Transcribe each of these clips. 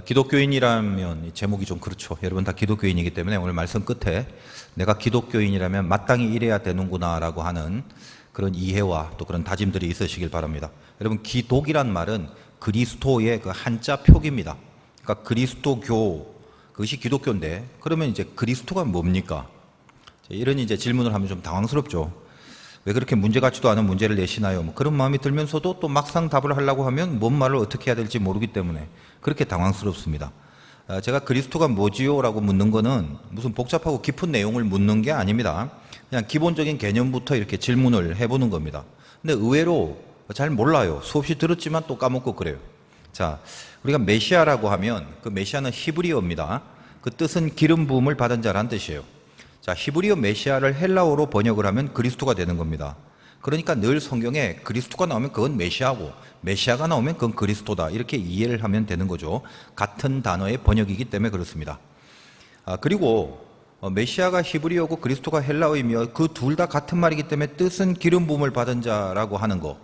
기독교인이라면 제목이 좀 그렇죠. 여러분 다 기독교인이기 때문에 오늘 말씀 끝에 내가 기독교인이라면 마땅히 이래야 되는구나 라고 하는 그런 이해와 또 그런 다짐들이 있으시길 바랍니다. 여러분, 기독이란 말은 그리스도의 그 한자 표기입니다. 그러니까 그리스도교, 그것이 기독교인데 그러면 이제 그리스도가 뭡니까? 이런 이제 질문을 하면 좀 당황스럽죠. 왜 그렇게 문제 같지도 않은 문제를 내시나요? 뭐 그런 마음이 들면서도 또 막상 답을 하려고 하면 뭔 말을 어떻게 해야 될지 모르기 때문에 그렇게 당황스럽습니다. 제가 그리스도가 뭐지요? 라고 묻는 거는 무슨 복잡하고 깊은 내용을 묻는 게 아닙니다. 그냥 기본적인 개념부터 이렇게 질문을 해보는 겁니다. 근데 의외로 잘 몰라요. 수없이 들었지만 또 까먹고 그래요. 자, 우리가 메시아라고 하면 그 메시아는 히브리어입니다. 그 뜻은 기름 부음을 받은 자라는 뜻이에요. 자, 히브리어 메시아를 헬라어로 번역을 하면 그리스도가 되는 겁니다. 그러니까 늘 성경에 그리스도가 나오면 그건 메시아고 메시아가 나오면 그건 그리스도다, 이렇게 이해를 하면 되는 거죠. 같은 단어의 번역이기 때문에 그렇습니다. 그리고 메시아가 히브리어고 그리스도가 헬라어이며 그 둘 다 같은 말이기 때문에 뜻은 기름 부음을 받은 자라고 하는 거,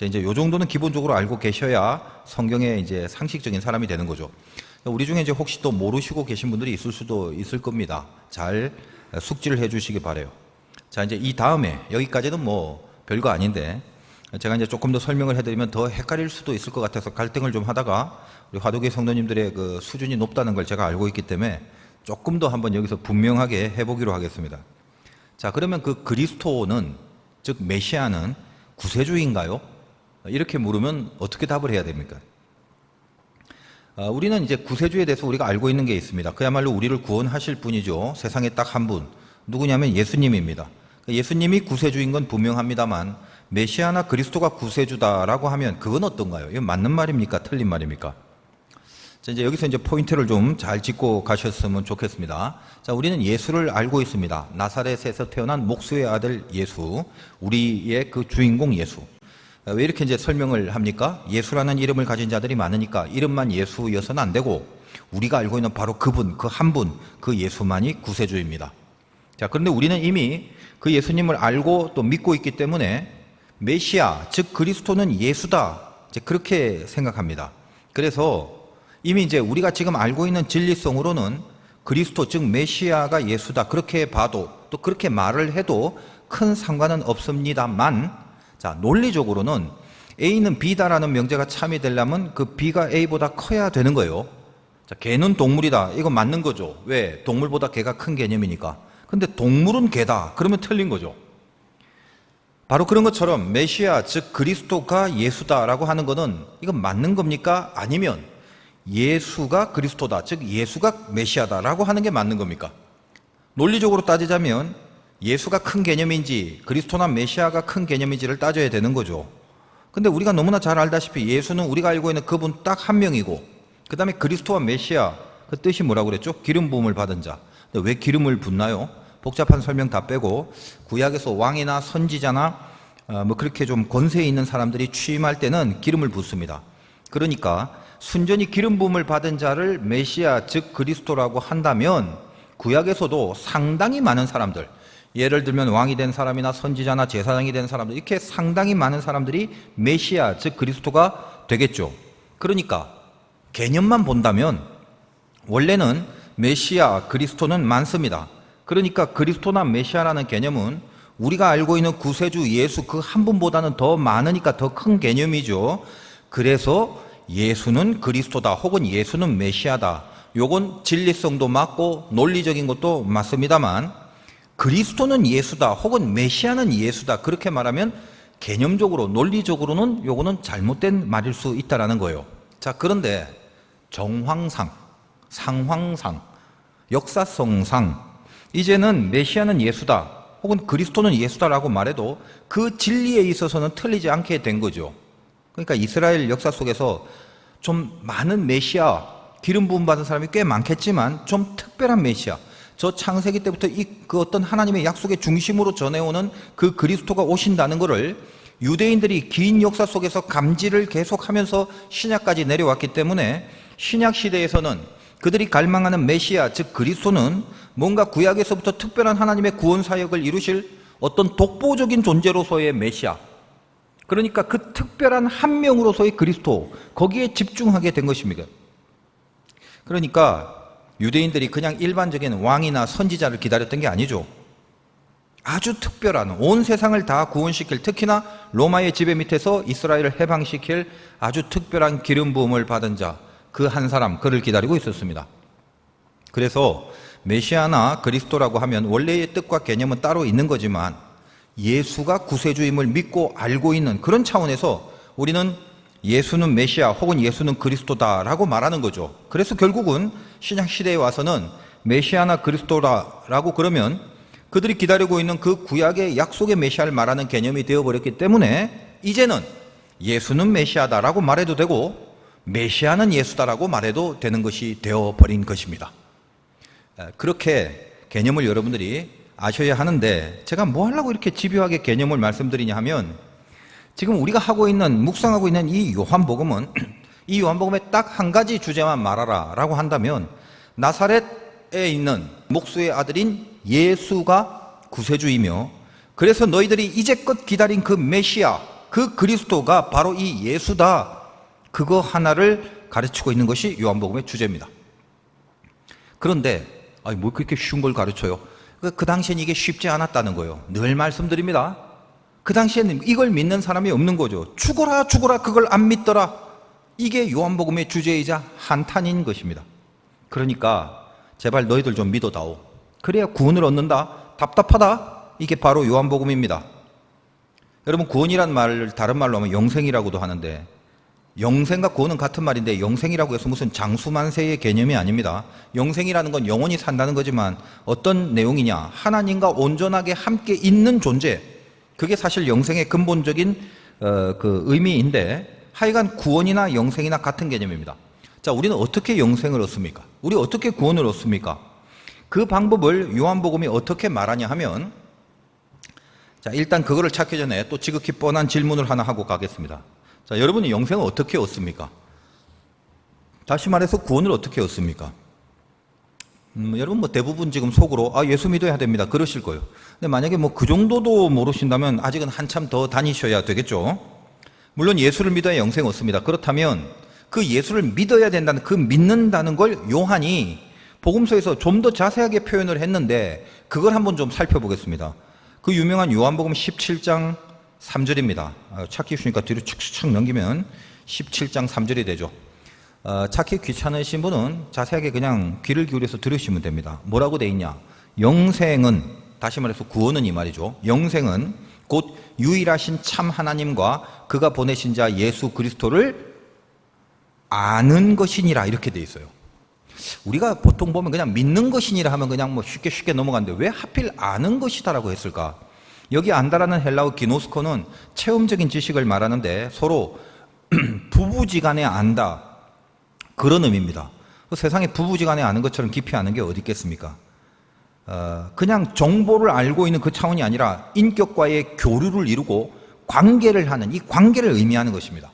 이제 요 정도는 기본적으로 알고 계셔야 성경의 이제 상식적인 사람이 되는 거죠. 우리 중에 이제 혹시 또 모르시고 계신 분들이 있을 수도 있을 겁니다. 잘 숙지를 해 주시기 바래요. 자, 이제 이 다음에 여기까지는 뭐 별거 아닌데 제가 이제 조금 더 설명을 해드리면 더 헷갈릴 수도 있을 것 같아서 갈등을 좀 하다가 우리 화두계 성도님들의 그 수준이 높다는 걸 제가 알고 있기 때문에 조금 더 한번 여기서 분명하게 해보기로 하겠습니다. 자, 그러면 그 그리스도는, 즉 메시아는 구세주인가요? 이렇게 물으면 어떻게 답을 해야 됩니까? 우리는 이제 구세주에 대해서 우리가 알고 있는 게 있습니다. 그야말로 우리를 구원하실 분이죠. 세상에 딱 한 분. 누구냐면 예수님입니다. 예수님이 구세주인 건 분명합니다만 메시아나 그리스도가 구세주다라고 하면 그건 어떤가요? 이건 맞는 말입니까? 틀린 말입니까? 자, 이제 여기서 이제 포인트를 좀 잘 짚고 가셨으면 좋겠습니다. 자, 우리는 예수를 알고 있습니다. 나사렛에서 태어난 목수의 아들 예수, 우리의 그 주인공 예수. 왜 이렇게 이제 설명을 합니까? 예수라는 이름을 가진 자들이 많으니까 이름만 예수여서는 안 되고 우리가 알고 있는 바로 그분, 그 한 분, 그 예수만이 구세주입니다. 자, 그런데 우리는 이미 그 예수님을 알고 또 믿고 있기 때문에 메시아, 즉 그리스도는 예수다, 이제 그렇게 생각합니다. 그래서 이미 이제 우리가 지금 알고 있는 진리성으로는 그리스도, 즉 메시아가 예수다, 그렇게 봐도 또 그렇게 말을 해도 큰 상관은 없습니다만, 자, 논리적으로는 A는 B다라는 명제가 참여되려면 그 B가 A보다 커야 되는 거예요. 자, 개는 동물이다, 이거 맞는 거죠. 왜? 동물보다 개가 큰 개념이니까. 근데 동물은 개다, 그러면 틀린 거죠. 바로 그런 것처럼 메시아, 즉 그리스도가 예수다라고 하는 것은 이건 맞는 겁니까? 아니면 예수가 그리스도다, 즉 예수가 메시아다라고 하는 게 맞는 겁니까? 논리적으로 따지자면 예수가 큰 개념인지 그리스도나 메시아가 큰 개념인지를 따져야 되는 거죠. 근데 우리가 너무나 잘 알다시피 예수는 우리가 알고 있는 그분 딱 한 명이고, 그 다음에 그리스도와 메시아, 그 뜻이 뭐라고 그랬죠? 기름 부음을 받은 자. 근데 왜 기름을 붓나요? 복잡한 설명 다 빼고 구약에서 왕이나 선지자나 뭐 그렇게 좀 권세 있는 사람들이 취임할 때는 기름을 붓습니다. 그러니까 순전히 기름 부음을 받은 자를 메시아, 즉 그리스도라고 한다면 구약에서도 상당히 많은 사람들, 예를 들면 왕이 된 사람이나 선지자나 제사장이 된 사람들, 이렇게 상당히 많은 사람들이 메시아, 즉 그리스도가 되겠죠. 그러니까 개념만 본다면 원래는 메시아, 그리스도는 많습니다. 그러니까 그리스도나 메시아라는 개념은 우리가 알고 있는 구세주 예수 그 한 분보다는 더 많으니까 더 큰 개념이죠. 그래서 예수는 그리스도다, 혹은 예수는 메시아다, 요건 진리성도 맞고 논리적인 것도 맞습니다만, 그리스도는 예수다, 혹은 메시아는 예수다, 그렇게 말하면 개념적으로 논리적으로는 요거는 잘못된 말일 수 있다라는 거예요. 자, 그런데 정황상, 상황상, 역사성상 이제는 메시아는 예수다, 혹은 그리스도는 예수다라고 말해도 그 진리에 있어서는 틀리지 않게 된 거죠. 그러니까 이스라엘 역사 속에서 좀 많은 메시아, 기름 부음 받은 사람이 꽤 많겠지만 좀 특별한 메시아, 저 창세기 때부터 그 어떤 하나님의 약속의 중심으로 전해오는 그 그리스도가 오신다는 것을 유대인들이 긴 역사 속에서 감지를 계속하면서 신약까지 내려왔기 때문에 신약 시대에서는 그들이 갈망하는 메시아, 즉 그리스도는 뭔가 구약에서부터 특별한 하나님의 구원 사역을 이루실 어떤 독보적인 존재로서의 메시아, 그러니까 그 특별한 한 명으로서의 그리스도, 거기에 집중하게 된 것입니다. 그러니까 유대인들이 그냥 일반적인 왕이나 선지자를 기다렸던 게 아니죠. 아주 특별한, 온 세상을 다 구원시킬, 특히나 로마의 지배 밑에서 이스라엘을 해방시킬 아주 특별한 기름 부음을 받은 자, 그 한 사람, 그를 기다리고 있었습니다. 그래서 메시아나 그리스도라고 하면 원래의 뜻과 개념은 따로 있는 거지만 예수가 구세주임을 믿고 알고 있는 그런 차원에서 우리는 예수는 메시아 혹은 예수는 그리스도다라고 말하는 거죠. 그래서 결국은 신약 시대에 와서는 메시아나 그리스도라고 그러면 그들이 기다리고 있는 그 구약의 약속의 메시아를 말하는 개념이 되어버렸기 때문에 이제는 예수는 메시아다라고 말해도 되고 메시아는 예수다라고 말해도 되는 것이 되어버린 것입니다. 그렇게 개념을 여러분들이 아셔야 하는데 제가 뭐 하려고 이렇게 집요하게 개념을 말씀드리냐 하면 지금 우리가 하고 있는, 묵상하고 있는 이 요한복음은 이 요한복음에 딱 한 가지 주제만 말하라 라고 한다면 나사렛에 있는 목수의 아들인 예수가 구세주이며 그래서 너희들이 이제껏 기다린 그 메시아, 그 그리스도가 바로 이 예수다, 그거 하나를 가르치고 있는 것이 요한복음의 주제입니다. 그런데 뭐 그렇게 쉬운 걸 가르쳐요? 그 당시엔 이게 쉽지 않았다는 거예요. 늘 말씀드립니다. 그 당시에는 이걸 믿는 사람이 없는 거죠. 죽어라 그걸 안 믿더라. 이게 요한복음의 주제이자 한탄인 것입니다. 그러니까 제발 너희들 좀 믿어다오. 그래야 구원을 얻는다. 답답하다. 이게 바로 요한복음입니다. 여러분, 구원이란 말을 다른 말로 하면 영생이라고도 하는데 영생과 구원은 같은 말인데 영생이라고 해서 무슨 장수만세의 개념이 아닙니다. 영생이라는 건 영원히 산다는 거지만 어떤 내용이냐, 하나님과 온전하게 함께 있는 존재, 그게 사실 영생의 근본적인 그 의미인데 하여간 구원이나 영생이나 같은 개념입니다. 자, 우리는 어떻게 영생을 얻습니까? 우리 어떻게 구원을 얻습니까? 그 방법을 요한복음이 어떻게 말하냐 하면, 자, 일단 그거를 찾기 전에 또 지극히 뻔한 질문을 하나 하고 가겠습니다. 자, 여러분이 영생을 어떻게 얻습니까? 다시 말해서 구원을 어떻게 얻습니까? 여러분 뭐 대부분 지금 속으로 예수 믿어야 됩니다 그러실 거예요. 근데 만약에 뭐 그 정도도 모르신다면 아직은 한참 더 다니셔야 되겠죠. 물론 예수를 믿어야 영생 얻습니다. 그렇다면 그 예수를 믿어야 된다는, 그 믿는다는 걸 요한이 복음서에서 좀 더 자세하게 표현을 했는데 그걸 한번 좀 살펴보겠습니다. 그 유명한 요한복음 17장 3절입니다. 찾기 쉬우니까 뒤로 축축 넘기면 17장 3절이 되죠. 찾기 귀찮으신 분은 자세하게 그냥 귀를 기울여서 들으시면 됩니다. 뭐라고 돼 있냐? 영생은, 다시 말해서 구원은 이 말이죠. 영생은 곧 유일하신 참 하나님과 그가 보내신 자 예수 그리스도를 아는 것이니라, 이렇게 돼 있어요. 우리가 보통 보면 그냥 믿는 것이니라 하면 그냥 뭐 쉽게 넘어가는데 왜 하필 아는 것이다라고 했을까? 여기 안다라는 헬라어 기노스코는 체험적인 지식을 말하는데 서로 부부지간에 안다, 그런 의미입니다. 세상에 부부지간에 아는 것처럼 깊이 아는 게 어디 있겠습니까? 그냥 정보를 알고 있는 그 차원이 아니라 인격과의 교류를 이루고 관계를 하는, 이 관계를 의미하는 것입니다.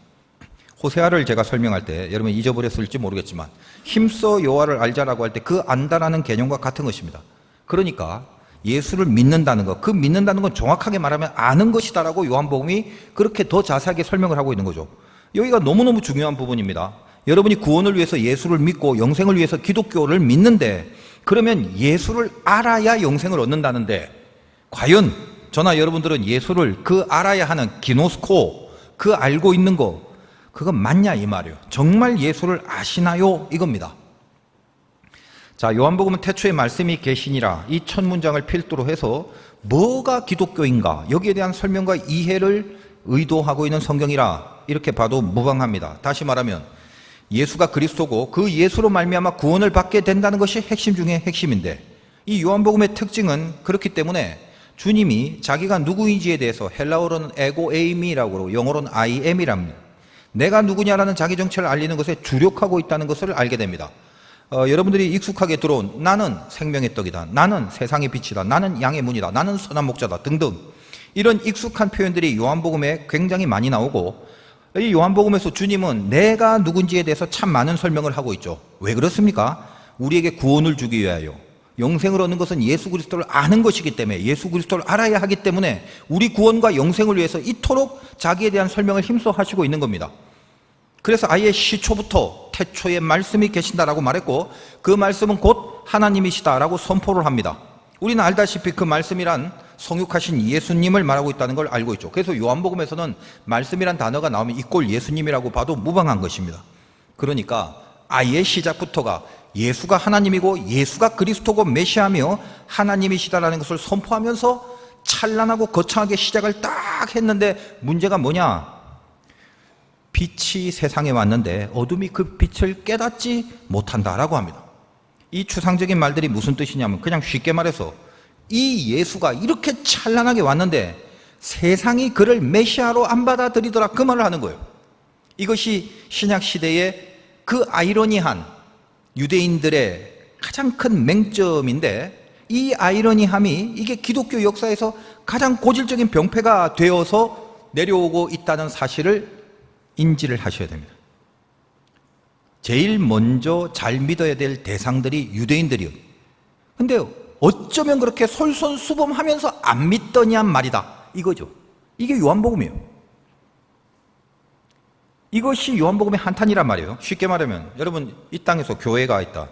호세아를 제가 설명할 때 여러분 잊어버렸을지 모르겠지만 힘써 여호와를 알자라고 할 때 그 안다라는 개념과 같은 것입니다. 그러니까 예수를 믿는다는 것, 그 믿는다는 건 정확하게 말하면 아는 것이다라고 요한복음이 그렇게 더 자세하게 설명을 하고 있는 거죠. 여기가 너무너무 중요한 부분입니다. 여러분이 구원을 위해서 예수를 믿고 영생을 위해서 기독교를 믿는데, 그러면 예수를 알아야 영생을 얻는다는데 과연 저나 여러분들은 예수를 그 알아야 하는 기노스코, 그 알고 있는 거, 그건 맞냐 이 말이에요. 정말 예수를 아시나요? 이겁니다. 자, 요한복음은 태초에 말씀이 계시니라, 이 첫 문장을 필두로 해서 뭐가 기독교인가, 여기에 대한 설명과 이해를 의도하고 있는 성경이라 이렇게 봐도 무방합니다. 다시 말하면 예수가 그리스도고 그 예수로 말미암아 구원을 받게 된다는 것이 핵심 중에 핵심인데, 이 요한복음의 특징은 그렇기 때문에 주님이 자기가 누구인지에 대해서 헬라어로는 에고 에이미라고, 영어로는 I am이랍니다. 내가 누구냐라는 자기 정체를 알리는 것에 주력하고 있다는 것을 알게 됩니다. 여러분들이 익숙하게 들어온 나는 생명의 떡이다, 나는 세상의 빛이다, 나는 양의 문이다, 나는 선한 목자다 등등 이런 익숙한 표현들이 요한복음에 굉장히 많이 나오고, 이 요한복음에서 주님은 내가 누군지에 대해서 참 많은 설명을 하고 있죠. 왜 그렇습니까? 우리에게 구원을 주기 위하여, 영생을 얻는 것은 예수 그리스도를 아는 것이기 때문에, 예수 그리스도를 알아야 하기 때문에 우리 구원과 영생을 위해서 이토록 자기에 대한 설명을 힘써 하시고 있는 겁니다. 그래서 아예 시초부터 태초에 말씀이 계신다라고 말했고 그 말씀은 곧 하나님이시다라고 선포를 합니다. 우리는 알다시피 그 말씀이란 성육하신 예수님을 말하고 있다는 걸 알고 있죠. 그래서 요한복음에서는 말씀이란 단어가 나오면 이꼴 예수님이라고 봐도 무방한 것입니다. 그러니까 아예 시작부터가 예수가 하나님이고 예수가 그리스도고 메시아며 하나님이시다라는 것을 선포하면서 찬란하고 거창하게 시작을 딱 했는데 문제가 뭐냐? 빛이 세상에 왔는데 어둠이 그 빛을 깨닫지 못한다라고 합니다. 이 추상적인 말들이 무슨 뜻이냐면 그냥 쉽게 말해서 이 예수가 이렇게 찬란하게 왔는데 세상이 그를 메시아로 안 받아들이더라, 그 말을 하는 거예요. 이것이 신약 시대의 그 아이러니한 유대인들의 가장 큰 맹점인데 이 아이러니함이 이게 기독교 역사에서 가장 고질적인 병폐가 되어서 내려오고 있다는 사실을 인지를 하셔야 됩니다. 제일 먼저 잘 믿어야 될 대상들이 유대인들이요. 근데 어쩌면 그렇게 솔선수범하면서 안 믿더냐 말이다, 이거죠. 이게 요한복음이에요. 이것이 요한복음의 한탄이란 말이에요. 쉽게 말하면 여러분 이 땅에서 교회가 있다.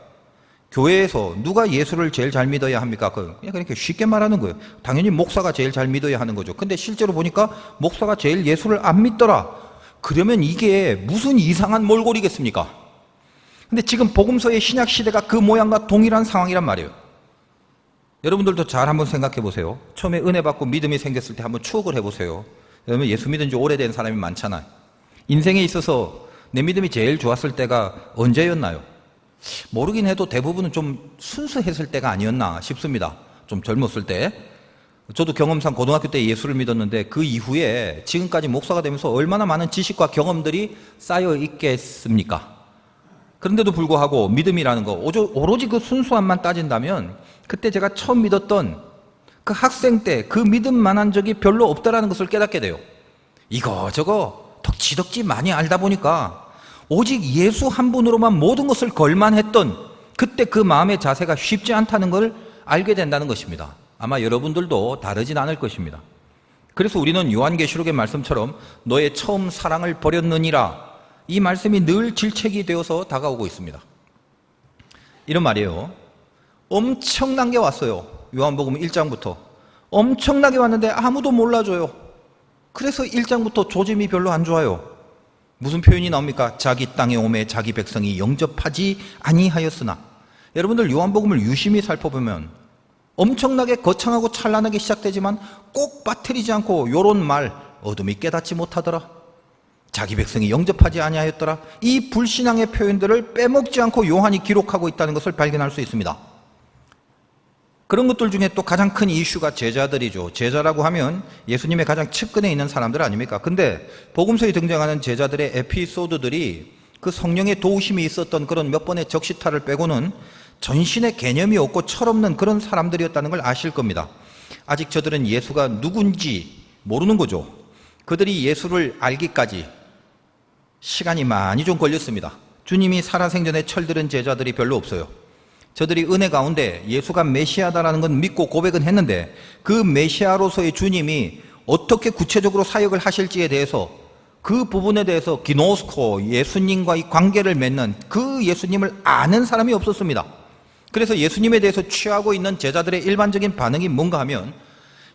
교회에서 누가 예수를 제일 잘 믿어야 합니까? 그냥 그렇게 쉽게 말하는 거예요. 당연히 목사가 제일 잘 믿어야 하는 거죠. 근데 실제로 보니까 목사가 제일 예수를 안 믿더라. 그러면 이게 무슨 이상한 몰골이겠습니까? 근데 지금 복음서의 신약 시대가 그 모양과 동일한 상황이란 말이에요. 여러분들도 잘 한번 생각해 보세요. 처음에 은혜 받고 믿음이 생겼을 때 한번 추억을 해보세요. 여러분 예수 믿은 지 오래된 사람이 많잖아요. 인생에 있어서 내 믿음이 제일 좋았을 때가 언제였나요? 모르긴 해도 대부분은 좀 순수했을 때가 아니었나 싶습니다. 좀 젊었을 때. 저도 경험상 고등학교 때 예수를 믿었는데 그 이후에 지금까지 목사가 되면서 얼마나 많은 지식과 경험들이 쌓여 있겠습니까? 그런데도 불구하고 믿음이라는 거 오로지 그 순수함만 따진다면 그때 제가 처음 믿었던 그 학생 때 그 믿음만한 적이 별로 없다라는 것을 깨닫게 돼요. 이거저거 덕지덕지 많이 알다 보니까 오직 예수 한 분으로만 모든 것을 걸만했던 그때 그 마음의 자세가 쉽지 않다는 걸 알게 된다는 것입니다. 아마 여러분들도 다르진 않을 것입니다. 그래서 우리는 요한계시록의 말씀처럼 너의 처음 사랑을 버렸느니라, 이 말씀이 늘 질책이 되어서 다가오고 있습니다. 이런 말이에요. 엄청난 게 왔어요. 요한복음 1장부터 엄청나게 왔는데 아무도 몰라줘요. 그래서 1장부터 조짐이 별로 안 좋아요. 무슨 표현이 나옵니까? 자기 땅에 오매 자기 백성이 영접하지 아니하였으나. 여러분들 요한복음을 유심히 살펴보면 엄청나게 거창하고 찬란하게 시작되지만 꼭 빠뜨리지 않고 요런 말, 어둠이 깨닫지 못하더라, 자기 백성이 영접하지 아니하였더라, 이 불신앙의 표현들을 빼먹지 않고 요한이 기록하고 있다는 것을 발견할 수 있습니다. 그런 것들 중에 또 가장 큰 이슈가 제자들이죠. 제자라고 하면 예수님의 가장 측근에 있는 사람들 아닙니까? 근데 복음서에 등장하는 제자들의 에피소드들이 그 성령의 도우심이 있었던 그런 몇 번의 적시타를 빼고는 전신의 개념이 없고 철없는 그런 사람들이었다는 걸 아실 겁니다. 아직 저들은 예수가 누군지 모르는 거죠. 그들이 예수를 알기까지 시간이 많이 좀 걸렸습니다. 주님이 살아생전에 철들은 제자들이 별로 없어요. 저들이 은혜 가운데 예수가 메시아다라는 건 믿고 고백은 했는데 그 메시아로서의 주님이 어떻게 구체적으로 사역을 하실지에 대해서, 그 부분에 대해서 기노스코, 예수님과의 관계를 맺는 그 예수님을 아는 사람이 없었습니다. 그래서 예수님에 대해서 취하고 있는 제자들의 일반적인 반응이 뭔가 하면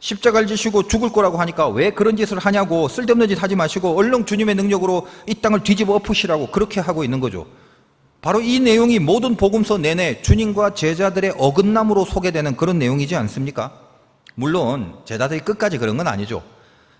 십자가를 지시고 죽을 거라고 하니까 왜 그런 짓을 하냐고, 쓸데없는 짓 하지 마시고 얼른 주님의 능력으로 이 땅을 뒤집어 엎으시라고 그렇게 하고 있는 거죠. 바로 이 내용이 모든 복음서 내내 주님과 제자들의 어긋남으로 소개되는 그런 내용이지 않습니까? 물론 제자들이 끝까지 그런 건 아니죠.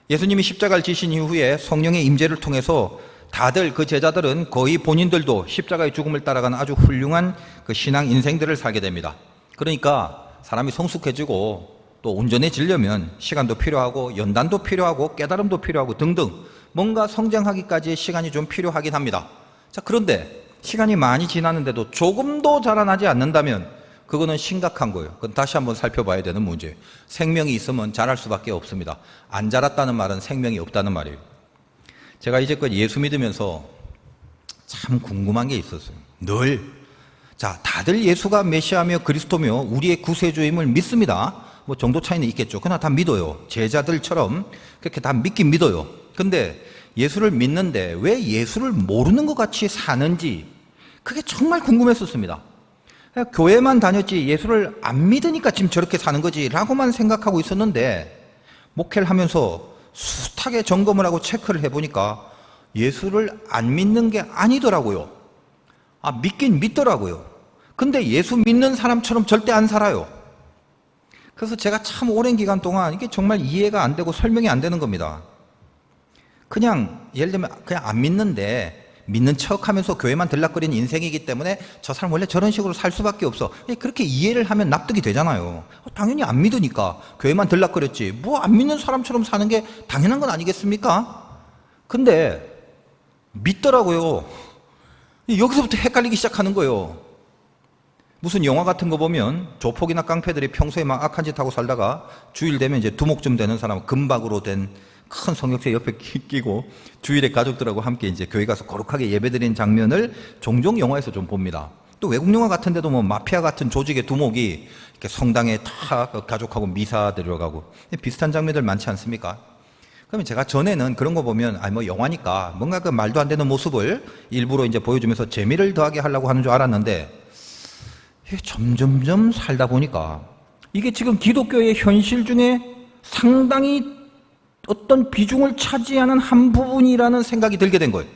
예수님이 십자가를 지신 이후에 성령의 임재를 통해서 다들 그 제자들은 거의 본인들도 십자가의 죽음을 따라가는 아주 훌륭한 그 신앙 인생들을 살게 됩니다. 그러니까 사람이 성숙해지고 또 온전해지려면 시간도 필요하고 연단도 필요하고 깨달음도 필요하고 등등 뭔가 성장하기까지의 시간이 좀 필요하긴 합니다. 자, 그런데 시간이 많이 지났는데도 조금도 자라나지 않는다면 그거는 심각한 거예요. 그건 다시 한번 살펴봐야 되는 문제예요. 생명이 있으면 자랄 수밖에 없습니다. 안 자랐다는 말은 생명이 없다는 말이에요. 제가 이제껏 예수 믿으면서 참 궁금한 게 있었어요. 다들 예수가 메시아며 그리스도며 우리의 구세주임을 믿습니다. 뭐 정도 차이는 있겠죠. 그러나 다 믿어요. 제자들처럼 그렇게 다 믿긴 믿어요. 근데 예수를 믿는데 왜 예수를 모르는 것 같이 사는지 그게 정말 궁금했었습니다. 교회만 다녔지 예수를 안 믿으니까 지금 저렇게 사는 거지 라고만 생각하고 있었는데 목회를 하면서 숱하게 점검을 하고 체크를 해보니까 예수를 안 믿는 게 아니더라고요. 믿긴 믿더라고요. 근데 예수 믿는 사람처럼 절대 안 살아요. 그래서 제가 참 오랜 기간 동안 이게 정말 이해가 안 되고 설명이 안 되는 겁니다. 그냥 예를 들면 그냥 안 믿는데 믿는 척하면서 교회만 들락거리는 인생이기 때문에 저 사람 원래 저런 식으로 살 수밖에 없어. 그렇게 이해를 하면 납득이 되잖아요. 당연히 안 믿으니까 교회만 들락거렸지 뭐 안 믿는 사람처럼 사는 게 당연한 건 아니겠습니까? 근데 믿더라고요. 여기서부터 헷갈리기 시작하는 거예요. 무슨 영화 같은 거 보면 조폭이나 깡패들이 평소에 막 악한 짓 하고 살다가 주일 되면 이제 두목쯤 되는 사람은 금박으로 된 큰 성역체 옆에 끼고 주일에 가족들하고 함께 이제 교회 가서 거룩하게 예배드리는 장면을 종종 영화에서 좀 봅니다. 또 외국 영화 같은 데도 뭐 마피아 같은 조직의 두목이 이렇게 성당에 다 가족하고 미사 드려가고 비슷한 장면들 많지 않습니까? 그러면 제가 전에는 그런 거 보면 뭐 영화니까 뭔가 그 말도 안 되는 모습을 일부러 이제 보여주면서 재미를 더하게 하려고 하는 줄 알았는데 점점점 살다 보니까 이게 지금 기독교의 현실 중에 상당히 어떤 비중을 차지하는 한 부분이라는 생각이 들게 된 거예요.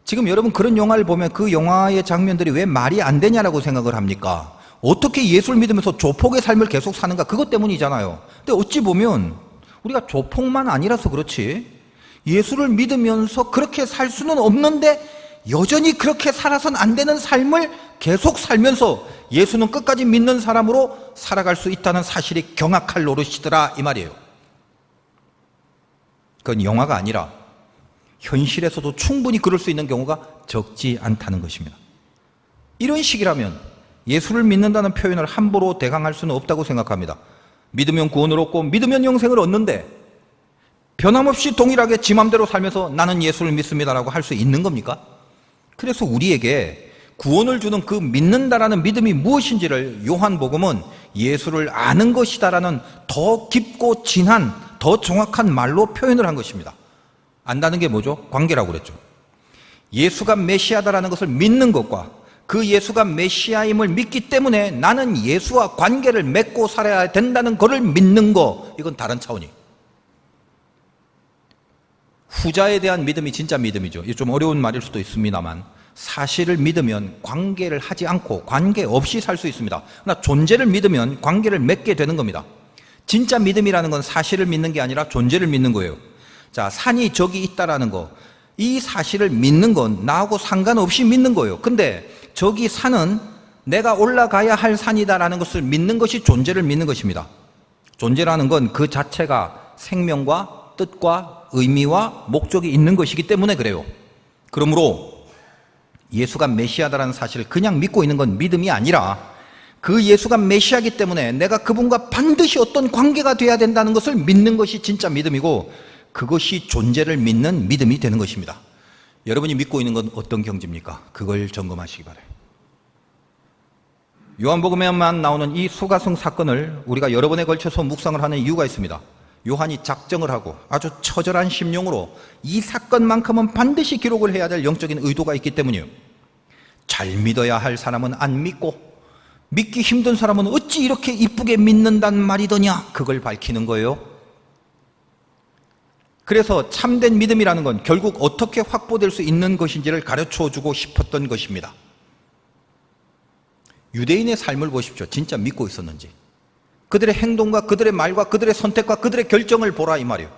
지금 여러분 그런 영화를 보면 그 영화의 장면들이 왜 말이 안 되냐라고 생각을 합니까? 어떻게 예수를 믿으면서 조폭의 삶을 계속 사는가? 그것 때문이잖아요. 근데 어찌 보면 우리가 조폭만 아니라서 그렇지 예수를 믿으면서 그렇게 살 수는 없는데 여전히 그렇게 살아서는 안 되는 삶을 계속 살면서 예수는 끝까지 믿는 사람으로 살아갈 수 있다는 사실이 경악할 노릇이더라 이 말이에요. 그건 영화가 아니라 현실에서도 충분히 그럴 수 있는 경우가 적지 않다는 것입니다. 이런 식이라면 예수를 믿는다는 표현을 함부로 대강할 수는 없다고 생각합니다. 믿으면 구원을 얻고 믿으면 영생을 얻는데 변함없이 동일하게 지 맘대로 살면서 나는 예수를 믿습니다라고 할 수 있는 겁니까? 그래서 우리에게 구원을 주는 그 믿는다라는 믿음이 무엇인지를 요한복음은 예수를 아는 것이다라는 더 깊고 진한 더 정확한 말로 표현을 한 것입니다. 안다는 게 뭐죠? 관계라고 그랬죠. 예수가 메시아다라는 것을 믿는 것과 그 예수가 메시아임을 믿기 때문에 나는 예수와 관계를 맺고 살아야 된다는 것을 믿는 거, 이건 다른 차원이에요. 후자에 대한 믿음이 진짜 믿음이죠. 이게 좀 어려운 말일 수도 있습니다만 사실을 믿으면 관계를 하지 않고 관계 없이 살 수 있습니다. 그러나 존재를 믿으면 관계를 맺게 되는 겁니다. 진짜 믿음이라는 건 사실을 믿는 게 아니라 존재를 믿는 거예요. 자, 산이 저기 있다라는 거, 이 사실을 믿는 건 나하고 상관없이 믿는 거예요. 근데 저기 산은 내가 올라가야 할 산이다라는 것을 믿는 것이 존재를 믿는 것입니다. 존재라는 건 그 자체가 생명과 뜻과 의미와 목적이 있는 것이기 때문에 그래요. 그러므로 예수가 메시아다라는 사실을 그냥 믿고 있는 건 믿음이 아니라 그 예수가 메시아이기 때문에 내가 그분과 반드시 어떤 관계가 돼야 된다는 것을 믿는 것이 진짜 믿음이고 그것이 존재를 믿는 믿음이 되는 것입니다. 여러분이 믿고 있는 건 어떤 경지입니까? 그걸 점검하시기 바라요. 요한복음에만 나오는 이 수가성 사건을 우리가 여러 번에 걸쳐서 묵상을 하는 이유가 있습니다. 요한이 작정을 하고 아주 처절한 심령으로 이 사건만큼은 반드시 기록을 해야 될 영적인 의도가 있기 때문이에요. 잘 믿어야 할 사람은 안 믿고 믿기 힘든 사람은 어찌 이렇게 이쁘게 믿는단 말이더냐, 그걸 밝히는 거예요. 그래서 참된 믿음이라는 건 결국 어떻게 확보될 수 있는 것인지를 가르쳐주고 싶었던 것입니다. 유대인의 삶을 보십시오. 진짜 믿고 있었는지. 그들의 행동과 그들의 말과 그들의 선택과 그들의 결정을 보라 이 말이에요.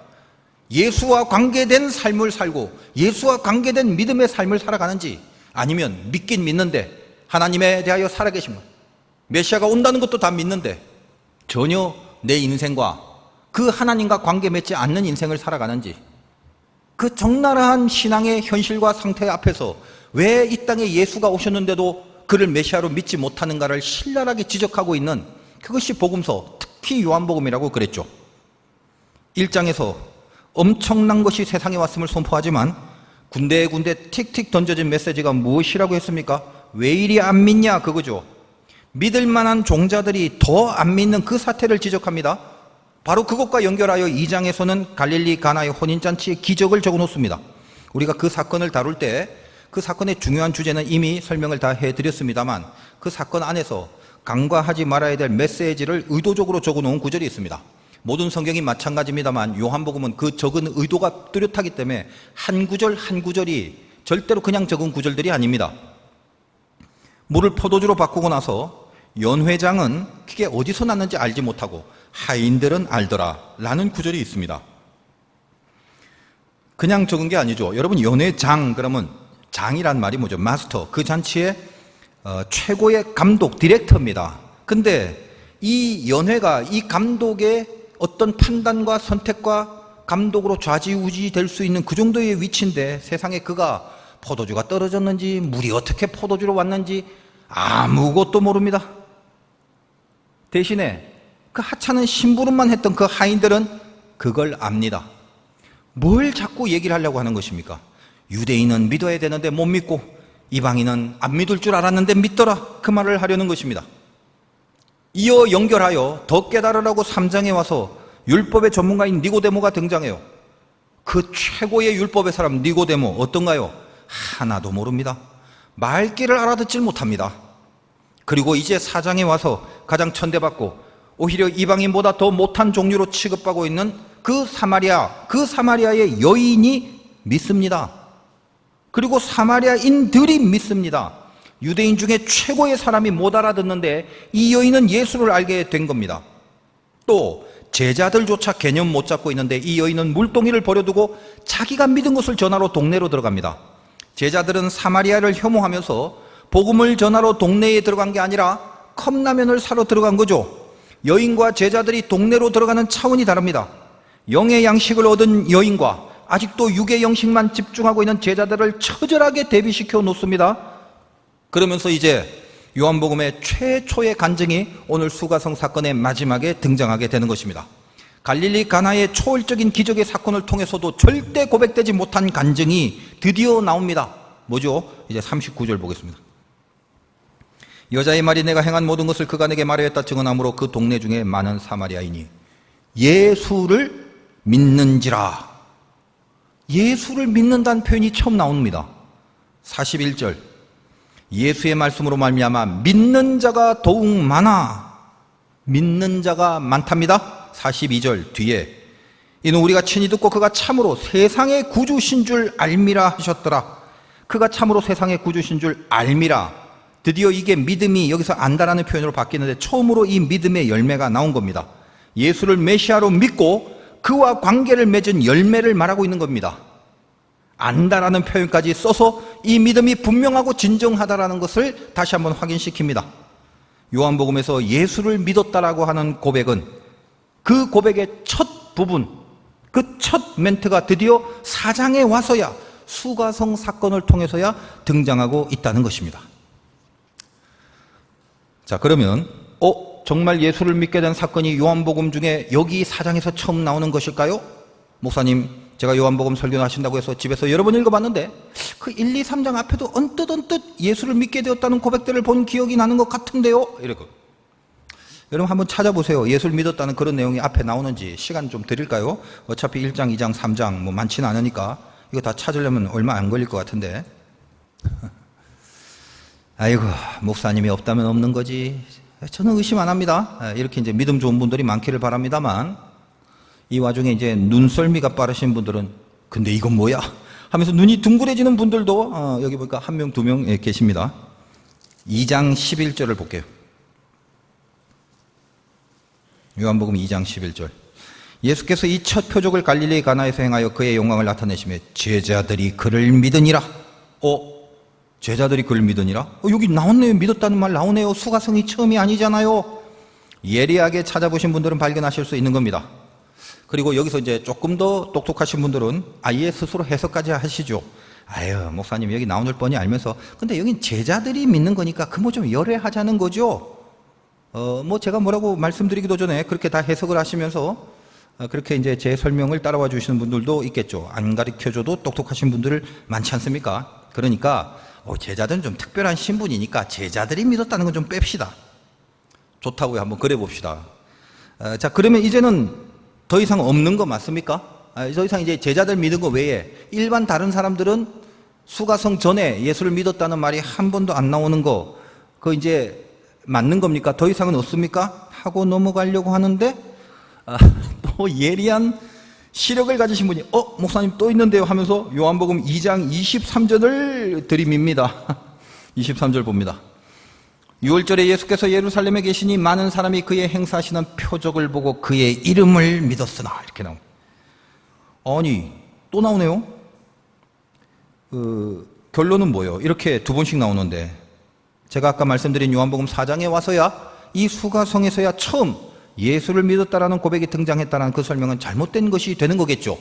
예수와 관계된 삶을 살고 예수와 관계된 믿음의 삶을 살아가는지, 아니면 믿긴 믿는데 하나님에 대하여 살아계신 것, 메시아가 온다는 것도 다 믿는데 전혀 내 인생과 그 하나님과 관계 맺지 않는 인생을 살아가는지, 그 적나라한 신앙의 현실과 상태 앞에서 왜 이 땅에 예수가 오셨는데도 그를 메시아로 믿지 못하는가를 신랄하게 지적하고 있는, 그것이 복음서, 특히 요한복음이라고 그랬죠. 1장에서 엄청난 것이 세상에 왔음을 선포하지만 군데군데 틱틱 던져진 메시지가 무엇이라고 했습니까? 왜 이리 안 믿냐, 그거죠. 믿을 만한 종자들이 더 안 믿는 그 사태를 지적합니다. 바로 그것과 연결하여 2장에서는 갈릴리 가나의 혼인잔치의 기적을 적어 놓습니다. 우리가 그 사건을 다룰 때 그 사건의 중요한 주제는 이미 설명을 다 해드렸습니다만 그 사건 안에서 간과하지 말아야 될 메시지를 의도적으로 적어 놓은 구절이 있습니다. 모든 성경이 마찬가지입니다만 요한복음은 그 적은 의도가 뚜렷하기 때문에 한 구절 한 구절이 절대로 그냥 적은 구절들이 아닙니다. 물을 포도주로 바꾸고 나서 연회장은 그게 어디서 났는지 알지 못하고 하인들은 알더라 라는 구절이 있습니다. 그냥 적은 게 아니죠. 여러분, 연회장 그러면 장이란 말이 뭐죠? 마스터, 그 잔치의 최고의 감독, 디렉터입니다. 근데 이 연회가 이 감독의 어떤 판단과 선택과 감독으로 좌지우지 될 수 있는 그 정도의 위치인데 세상에 그가 포도주가 떨어졌는지 물이 어떻게 포도주로 왔는지 아무것도 모릅니다. 대신에 그 하찮은 심부름만 했던 그 하인들은 그걸 압니다. 뭘 자꾸 얘기를 하려고 하는 것입니까? 유대인은 믿어야 되는데 못 믿고 이방인은 안 믿을 줄 알았는데 믿더라, 그 말을 하려는 것입니다. 이어 연결하여 더 깨달으라고 3장에 와서 율법의 전문가인 니고데모가 등장해요. 그 최고의 율법의 사람 니고데모 어떤가요? 하나도 모릅니다. 말귀를 알아듣질 못합니다. 그리고 이제 4장에 와서 가장 천대받고 오히려 이방인보다 더 못한 종류로 취급받고 있는 그 사마리아의 여인이 믿습니다. 그리고 사마리아인들이 믿습니다. 유대인 중에 최고의 사람이 못 알아듣는데 이 여인은 예수를 알게 된 겁니다. 또 제자들조차 개념 못 잡고 있는데 이 여인은 물동이를 버려두고 자기가 믿은 것을 전하러 동네로 들어갑니다. 제자들은 사마리아를 혐오하면서 복음을 전하러 동네에 들어간 게 아니라 컵라면을 사러 들어간 거죠. 여인과 제자들이 동네로 들어가는 차원이 다릅니다. 영의 양식을 얻은 여인과 아직도 육의 양식만 집중하고 있는 제자들을 처절하게 대비시켜 놓습니다. 그러면서 이제 요한복음의 최초의 간증이 오늘 수가성 사건의 마지막에 등장하게 되는 것입니다. 갈릴리 가나의 초월적인 기적의 사건을 통해서도 절대 고백되지 못한 간증이 드디어 나옵니다. 뭐죠? 이제 39절 보겠습니다. 여자의 말이 내가 행한 모든 것을 그가 내게 말하였다 증언하므로 그 동네 중에 많은 사마리아인이 예수를 믿는지라. 예수를 믿는다는 표현이 처음 나옵니다. 41절 예수의 말씀으로 말미암아 믿는 자가 더욱 많아. 믿는 자가 많답니다. 42절 뒤에 이는 우리가 친히 듣고 그가 참으로 세상의 구주신 줄 알미라 하셨더라. 그가 참으로 세상의 구주신 줄 알미라. 드디어 이게 믿음이 여기서 안다라는 표현으로 바뀌는데 처음으로 이 믿음의 열매가 나온 겁니다. 예수를 메시아로 믿고 그와 관계를 맺은 열매를 말하고 있는 겁니다. 안다라는 표현까지 써서 이 믿음이 분명하고 진정하다라는 것을 다시 한번 확인시킵니다. 요한복음에서 예수를 믿었다라고 하는 고백은 그 고백의 첫 부분, 그 첫 멘트가 드디어 4장에 와서야 수가성 사건을 통해서야 등장하고 있다는 것입니다. 자, 그러면 정말 예수를 믿게 된 사건이 요한복음 중에 여기 4장에서 처음 나오는 것일까요? 목사님, 제가 요한복음 설교를 하신다고 해서 집에서 여러 번 읽어봤는데 그 1, 2, 3장 앞에도 언뜻 예수를 믿게 되었다는 고백들을 본 기억이 나는 것 같은데요? 이러고. 여러분 한번 찾아보세요. 예수를 믿었다는 그런 내용이 앞에 나오는지. 시간 좀 드릴까요? 어차피 1장, 2장, 3장 뭐 많지는 않으니까 이거 다 찾으려면 얼마 안 걸릴 것 같은데. 아이고, 목사님이 없다면 없는 거지. 저는 의심 안 합니다. 이렇게 이제 믿음 좋은 분들이 많기를 바랍니다만 이 와중에 이제 눈썰미가 빠르신 분들은 근데 이건 뭐야? 하면서 눈이 둥그레지는 분들도 여기 보니까 한 명, 두 명 계십니다. 2장 11절을 볼게요. 요한복음 2장 11절. 예수께서 이 첫 표적을 갈릴리 가나에서 행하여 그의 영광을 나타내시며 제자들이 그를 믿으니라. 제자들이 그를 믿으니라? 여기 나왔네요. 믿었다는 말 나오네요. 수가성이 처음이 아니잖아요. 예리하게 찾아보신 분들은 발견하실 수 있는 겁니다. 그리고 여기서 이제 조금 더 똑똑하신 분들은 아예 스스로 해석까지 하시죠. 아유, 목사님 여기 나오는 뻔히 알면서 근데 여긴 제자들이 믿는 거니까 그 뭐 좀 열애하자는 거죠. 뭐 제가 뭐라고 말씀드리기도 전에 그렇게 다 해석을 하시면서 그렇게 이제 제 설명을 따라와 주시는 분들도 있겠죠. 안 가르쳐줘도 똑똑하신 분들 많지 않습니까? 그러니까 제자들은 좀 특별한 신분이니까 제자들이 믿었다는 건 좀 뺍시다. 좋다고요. 한번 그래 봅시다. 자, 그러면 이제는 더 이상 없는 거 맞습니까? 더 이상 이제 제자들 믿은 거 외에 일반 다른 사람들은 수가성 전에 예수를 믿었다는 말이 한 번도 안 나오는 거, 그거 이제 맞는 겁니까? 더 이상은 없습니까? 하고 넘어가려고 하는데, 또 예리한 시력을 가지신 분이, 목사님 또 있는데요 하면서 요한복음 2장 23절을 들이밉니다. 23절 봅니다. 6월절에 예수께서 예루살렘에 계시니 많은 사람이 그의 행사하시는 표적을 보고 그의 이름을 믿었으나, 이렇게 나옵니다. 아니, 또 나오네요. 결론은 뭐예요? 이렇게 두 번씩 나오는데, 제가 아까 말씀드린 요한복음 4장에 와서야, 이 수가성에서야 처음 예수를 믿었다라는 고백이 등장했다는 그 설명은 잘못된 것이 되는 거겠죠.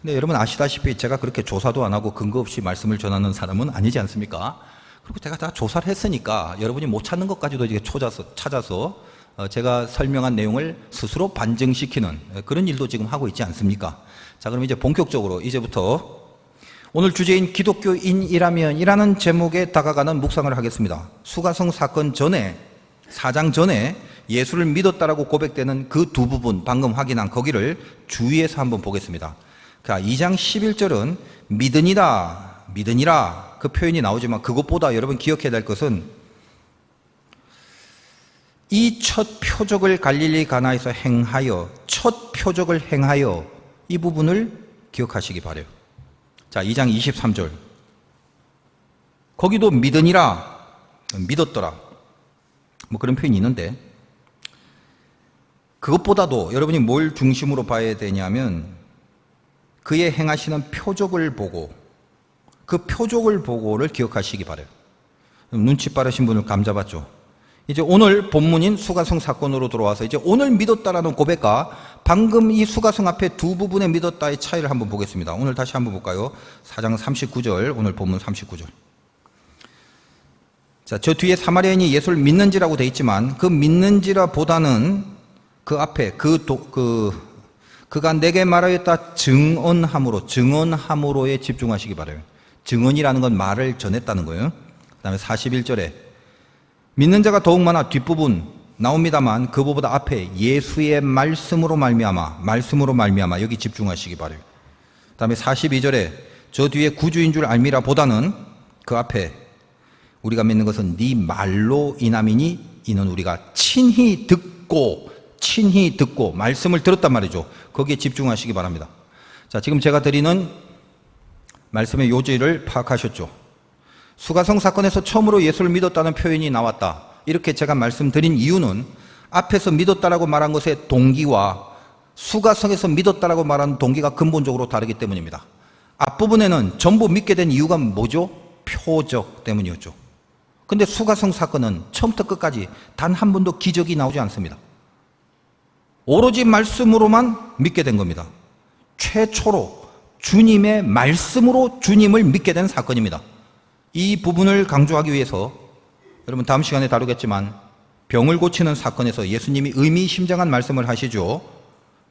근데 여러분 아시다시피 제가 그렇게 조사도 안 하고 근거 없이 말씀을 전하는 사람은 아니지 않습니까? 그리고 제가 다 조사를 했으니까 여러분이 못 찾는 것까지도 이제 찾아서 제가 설명한 내용을 스스로 반증시키는 그런 일도 지금 하고 있지 않습니까? 자, 그럼 이제 본격적으로 이제부터 오늘 주제인 기독교인이라면이라는 제목에 다가가는 묵상을 하겠습니다. 수가성 사건 전에, 4장 전에 예수를 믿었다라고 고백되는 그 두 부분, 방금 확인한 거기를 주의해서 한번 보겠습니다. 2장 11절은 믿으니라 그 표현이 나오지만, 그것보다 여러분 기억해야 될 것은 이 첫 표적을 갈릴리 가나에서 행하여, 첫 표적을 행하여, 이 부분을 기억하시기 바라요. 자, 2장 23절. 거기도 믿으니라, 믿었더라, 뭐 그런 표현이 있는데, 그것보다도 여러분이 뭘 중심으로 봐야 되냐면 그의 행하시는 표적을 보고, 그 표적을 보고를 기억하시기 바라요. 눈치 빠르신 분을 감잡았죠. 이제 오늘 본문인 수가성 사건으로 들어와서 이제 오늘 믿었다라는 고백과 방금 이 수가성 앞에 두 부분의 믿었다의 차이를 한번 보겠습니다. 오늘 다시 한번 볼까요? 4장 39절, 오늘 본문 39절. 자, 저 뒤에 사마리아인이 예수를 믿는지라고 돼 있지만 그 믿는지라 보다는 그 앞에 그가 내게 말하였다 증언함으로에 집중하시기 바라요. 증언이라는 건 말을 전했다는 거예요. 그 다음에 41절에 믿는 자가 더욱 많아, 뒷부분 나옵니다만 그보다 앞에 예수의 말씀으로 말미암아 여기 집중하시기 바라요. 그 다음에 42절에 저 뒤에 구주인 줄 알미라 보다는 그 앞에 우리가 믿는 것은 네 말로 인함이니 이는 우리가 친히 듣고 말씀을 들었단 말이죠. 거기에 집중하시기 바랍니다. 자, 지금 제가 드리는 말씀의 요지를 파악하셨죠? 수가성 사건에서 처음으로 예수를 믿었다는 표현이 나왔다, 이렇게 제가 말씀드린 이유는 앞에서 믿었다라고 말한 것의 동기와 수가성에서 믿었다라고 말하는 동기가 근본적으로 다르기 때문입니다. 앞부분에는 전부 믿게 된 이유가 뭐죠? 표적 때문이었죠. 근데 수가성 사건은 처음부터 끝까지 단 한 번도 기적이 나오지 않습니다. 오로지 말씀으로만 믿게 된 겁니다. 최초로 주님의 말씀으로 주님을 믿게 된 사건입니다. 이 부분을 강조하기 위해서 여러분 다음 시간에 다루겠지만 병을 고치는 사건에서 예수님이 의미심장한 말씀을 하시죠.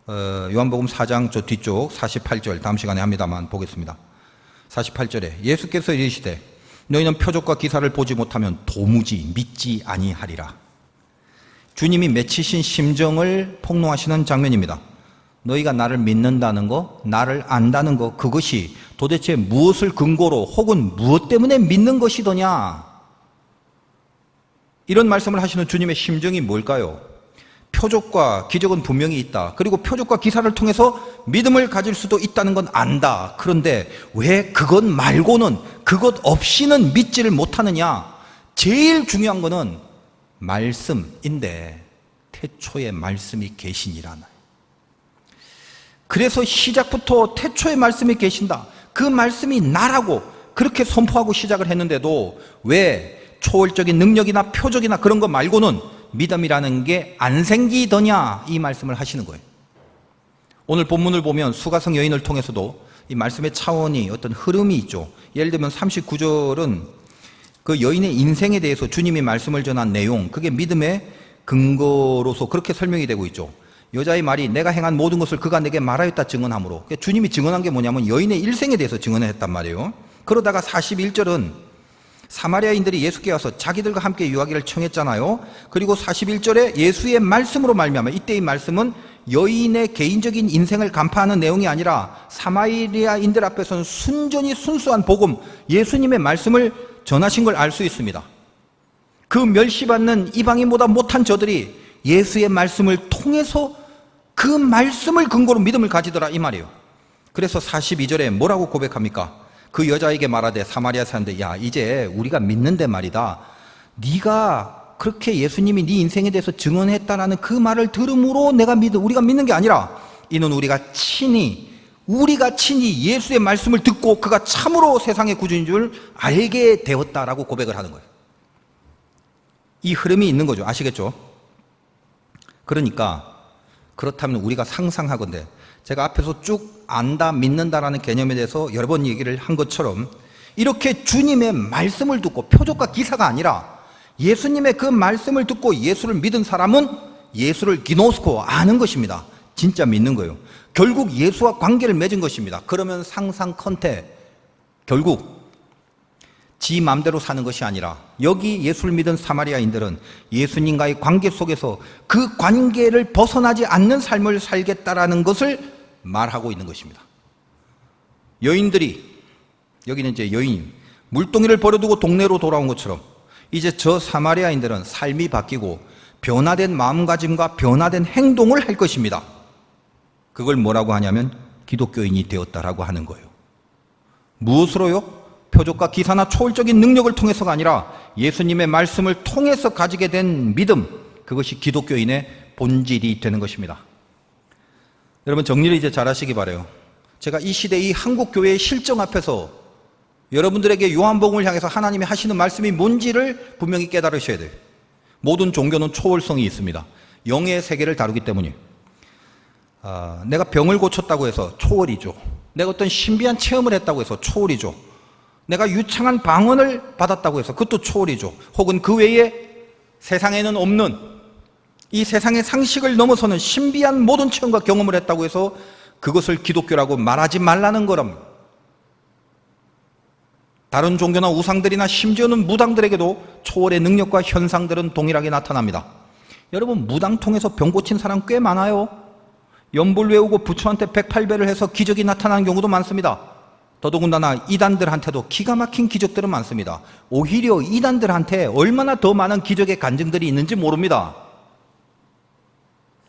요한복음 4장 저 뒤쪽 48절 다음 시간에 합니다만 보겠습니다. 48절에 예수께서 이르시되 너희는 표적과 기사를 보지 못하면 도무지 믿지 아니하리라. 주님이 맺히신 심정을 폭로하시는 장면입니다. 너희가 나를 믿는다는 거, 나를 안다는 거, 그것이 도대체 무엇을 근거로 혹은 무엇 때문에 믿는 것이더냐, 이런 말씀을 하시는 주님의 심정이 뭘까요? 표적과 기적은 분명히 있다. 그리고 표적과 기사를 통해서 믿음을 가질 수도 있다는 건 안다. 그런데 왜 그것 말고는, 그것 없이는 믿지를 못하느냐? 제일 중요한 거는 말씀인데 태초에 말씀이 계시니라는. 그래서 시작부터 태초에 말씀이 계신다, 그 말씀이 나라고 그렇게 선포하고 시작을 했는데도 왜 초월적인 능력이나 표적이나 그런 거 말고는 믿음이라는 게 안 생기더냐, 이 말씀을 하시는 거예요. 오늘 본문을 보면 수가성 여인을 통해서도 이 말씀의 차원이, 어떤 흐름이 있죠. 예를 들면 39절은 그 여인의 인생에 대해서 주님이 말씀을 전한 내용, 그게 믿음의 근거로서 그렇게 설명이 되고 있죠. 여자의 말이 내가 행한 모든 것을 그가 내게 말하였다 증언함으로, 주님이 증언한 게 뭐냐면 여인의 일생에 대해서 증언을 했단 말이에요. 그러다가 41절은 사마리아인들이 예수께 와서 자기들과 함께 유하기를 청했잖아요. 그리고 41절에 예수의 말씀으로 말미암아, 이때 이 말씀은 여인의 개인적인 인생을 간파하는 내용이 아니라 사마리아인들 앞에서는 순전히 순수한 복음, 예수님의 말씀을 전하신 걸 알 수 있습니다. 그 멸시받는 이방인보다 못한 저들이 예수의 말씀을 통해서 그 말씀을 근거로 믿음을 가지더라 이 말이에요. 그래서 42절에 뭐라고 고백합니까? 그 여자에게 말하되 사마리아 사람들, 야 이제 우리가 믿는데 말이다, 네가 그렇게 예수님이 네 인생에 대해서 증언했다라는 그 말을 들음으로 우리가 믿는 게 아니라 이는 우리가 친히 예수의 말씀을 듣고 그가 참으로 세상의 구주인 줄 알게 되었다라고 고백을 하는 거예요. 이 흐름이 있는 거죠. 아시겠죠? 그러니까 그렇다면 우리가 상상하건대, 제가 앞에서 쭉 안다, 믿는다라는 개념에 대해서 여러 번 얘기를 한 것처럼 이렇게 주님의 말씀을 듣고 표적과 기사가 아니라 예수님의 그 말씀을 듣고 예수를 믿은 사람은 예수를 기노스코 아는 것입니다. 진짜 믿는 거예요. 결국 예수와 관계를 맺은 것입니다. 그러면 상상컨대 결국 지 마음대로 사는 것이 아니라 여기 예수를 믿은 사마리아인들은 예수님과의 관계 속에서 그 관계를 벗어나지 않는 삶을 살겠다라는 것을 말하고 있는 것입니다. 여인들이, 여기는 이제 여인, 물동이를 버려두고 동네로 돌아온 것처럼 이제 저 사마리아인들은 삶이 바뀌고 변화된 마음가짐과 변화된 행동을 할 것입니다. 그걸 뭐라고 하냐면 기독교인이 되었다라고 하는 거예요. 무엇으로요? 표적과 기사나 초월적인 능력을 통해서가 아니라 예수님의 말씀을 통해서 가지게 된 믿음, 그것이 기독교인의 본질이 되는 것입니다. 여러분 정리를 이제 잘 하시기 바라요. 제가 이 시대 이 한국 교회의 실정 앞에서 여러분들에게 요한복음을 향해서 하나님이 하시는 말씀이 뭔지를 분명히 깨달으셔야 돼요. 모든 종교는 초월성이 있습니다. 영의 세계를 다루기 때문이에요. 내가 병을 고쳤다고 해서 초월이죠. 내가 어떤 신비한 체험을 했다고 해서 초월이죠. 내가 유창한 방언을 받았다고 해서 그것도 초월이죠. 혹은 그 외에 세상에는 없는 이 세상의 상식을 넘어서는 신비한 모든 체험과 경험을 했다고 해서 그것을 기독교라고 말하지 말라는 거랍니다. 다른 종교나 우상들이나 심지어는 무당들에게도 초월의 능력과 현상들은 동일하게 나타납니다. 여러분 무당 통해서 병 고친 사람 꽤 많아요. 연불 외우고 부처한테 108배를 해서 기적이 나타나는 경우도 많습니다. 더더군다나 이단들한테도 기가 막힌 기적들은 많습니다. 오히려 이단들한테 얼마나 더 많은 기적의 간증들이 있는지 모릅니다.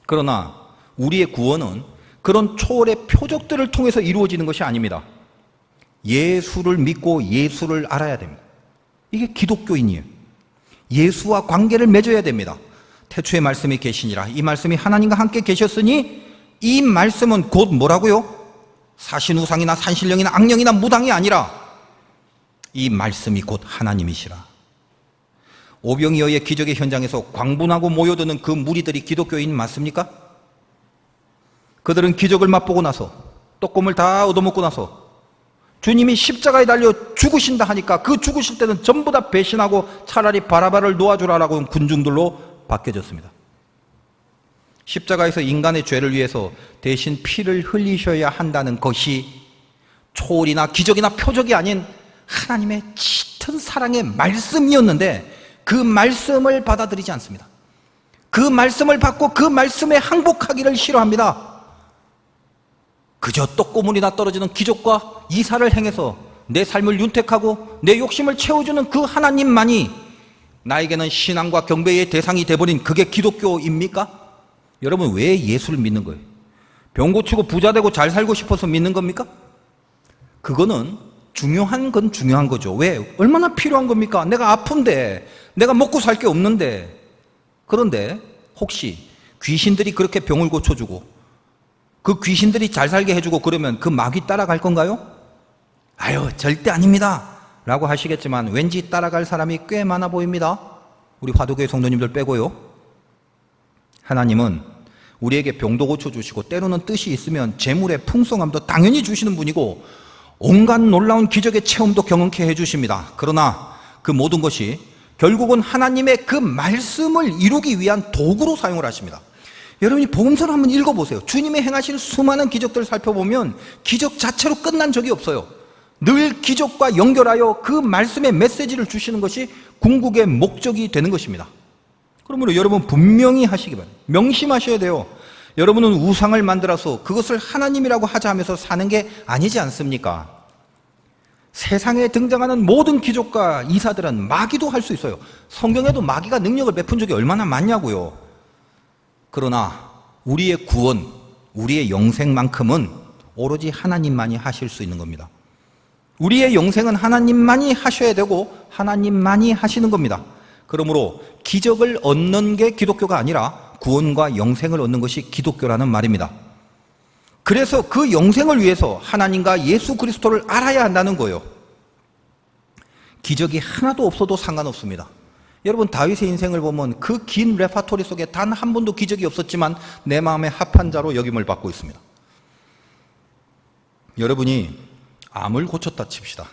그러나 우리의 구원은 그런 초월의 표적들을 통해서 이루어지는 것이 아닙니다. 예수를 믿고 예수를 알아야 됩니다. 이게 기독교인이에요. 예수와 관계를 맺어야 됩니다. 태초에 말씀이 계시니라. 이 말씀이 하나님과 함께 계셨으니 이 말씀은 곧 뭐라고요? 사신우상이나 산신령이나 악령이나 무당이 아니라 이 말씀이 곧 하나님이시라. 오병이어의 기적의 현장에서 광분하고 모여드는 그 무리들이 기독교인 맞습니까? 그들은 기적을 맛보고 나서 떡고물 다 얻어먹고 나서 주님이 십자가에 달려 죽으신다 하니까 그 죽으실 때는 전부 다 배신하고 차라리 바라바를 놓아주라라고 군중들로 바뀌어졌습니다. 십자가에서 인간의 죄를 위해서 대신 피를 흘리셔야 한다는 것이 초월이나 기적이나 표적이 아닌 하나님의 짙은 사랑의 말씀이었는데 그 말씀을 받아들이지 않습니다. 그 말씀을 받고 그 말씀에 항복하기를 싫어합니다. 그저 떡고물이나 떨어지는 기적과 이사를 행해서 내 삶을 윤택하고 내 욕심을 채워주는 그 하나님만이 나에게는 신앙과 경배의 대상이 돼버린 그게 기독교입니까? 여러분 왜 예수를 믿는 거예요? 병 고치고 부자 되고 잘 살고 싶어서 믿는 겁니까? 그거는 중요한 건 중요한 거죠. 왜? 얼마나 필요한 겁니까? 내가 아픈데, 내가 먹고 살 게 없는데. 그런데 혹시 귀신들이 그렇게 병을 고쳐주고 그 귀신들이 잘 살게 해주고 그러면 그 마귀 따라갈 건가요? 아유 절대 아닙니다 라고 하시겠지만 왠지 따라갈 사람이 꽤 많아 보입니다. 우리 화도교회 성도님들 빼고요. 하나님은 우리에게 병도 고쳐주시고 때로는 뜻이 있으면 재물의 풍성함도 당연히 주시는 분이고 온갖 놀라운 기적의 체험도 경험케 해주십니다. 그러나 그 모든 것이 결국은 하나님의 그 말씀을 이루기 위한 도구로 사용을 하십니다. 여러분이 복음서를 한번 읽어보세요. 주님이 행하실 수많은 기적들을 살펴보면 기적 자체로 끝난 적이 없어요. 늘 기적과 연결하여 그 말씀의 메시지를 주시는 것이 궁극의 목적이 되는 것입니다. 그러므로 여러분 분명히 하시기 바랍니다. 명심하셔야 돼요. 여러분은 우상을 만들어서 그것을 하나님이라고 하자 하면서 사는 게 아니지 않습니까? 세상에 등장하는 모든 귀족과 이사들은 마귀도 할 수 있어요. 성경에도 마귀가 능력을 베푼 적이 얼마나 많냐고요. 그러나 우리의 구원, 우리의 영생만큼은 오로지 하나님만이 하실 수 있는 겁니다. 우리의 영생은 하나님만이 하셔야 되고 하나님만이 하시는 겁니다. 그러므로 기적을 얻는 게 기독교가 아니라 구원과 영생을 얻는 것이 기독교라는 말입니다. 그래서 그 영생을 위해서 하나님과 예수 그리스도를 알아야 한다는 거예요. 기적이 하나도 없어도 상관없습니다. 여러분 다윗의 인생을 보면 그 긴 레파토리 속에 단 한 번도 기적이 없었지만 내 마음에 합한 자로 여김을 받고 있습니다. 여러분이 암을 고쳤다 칩시다.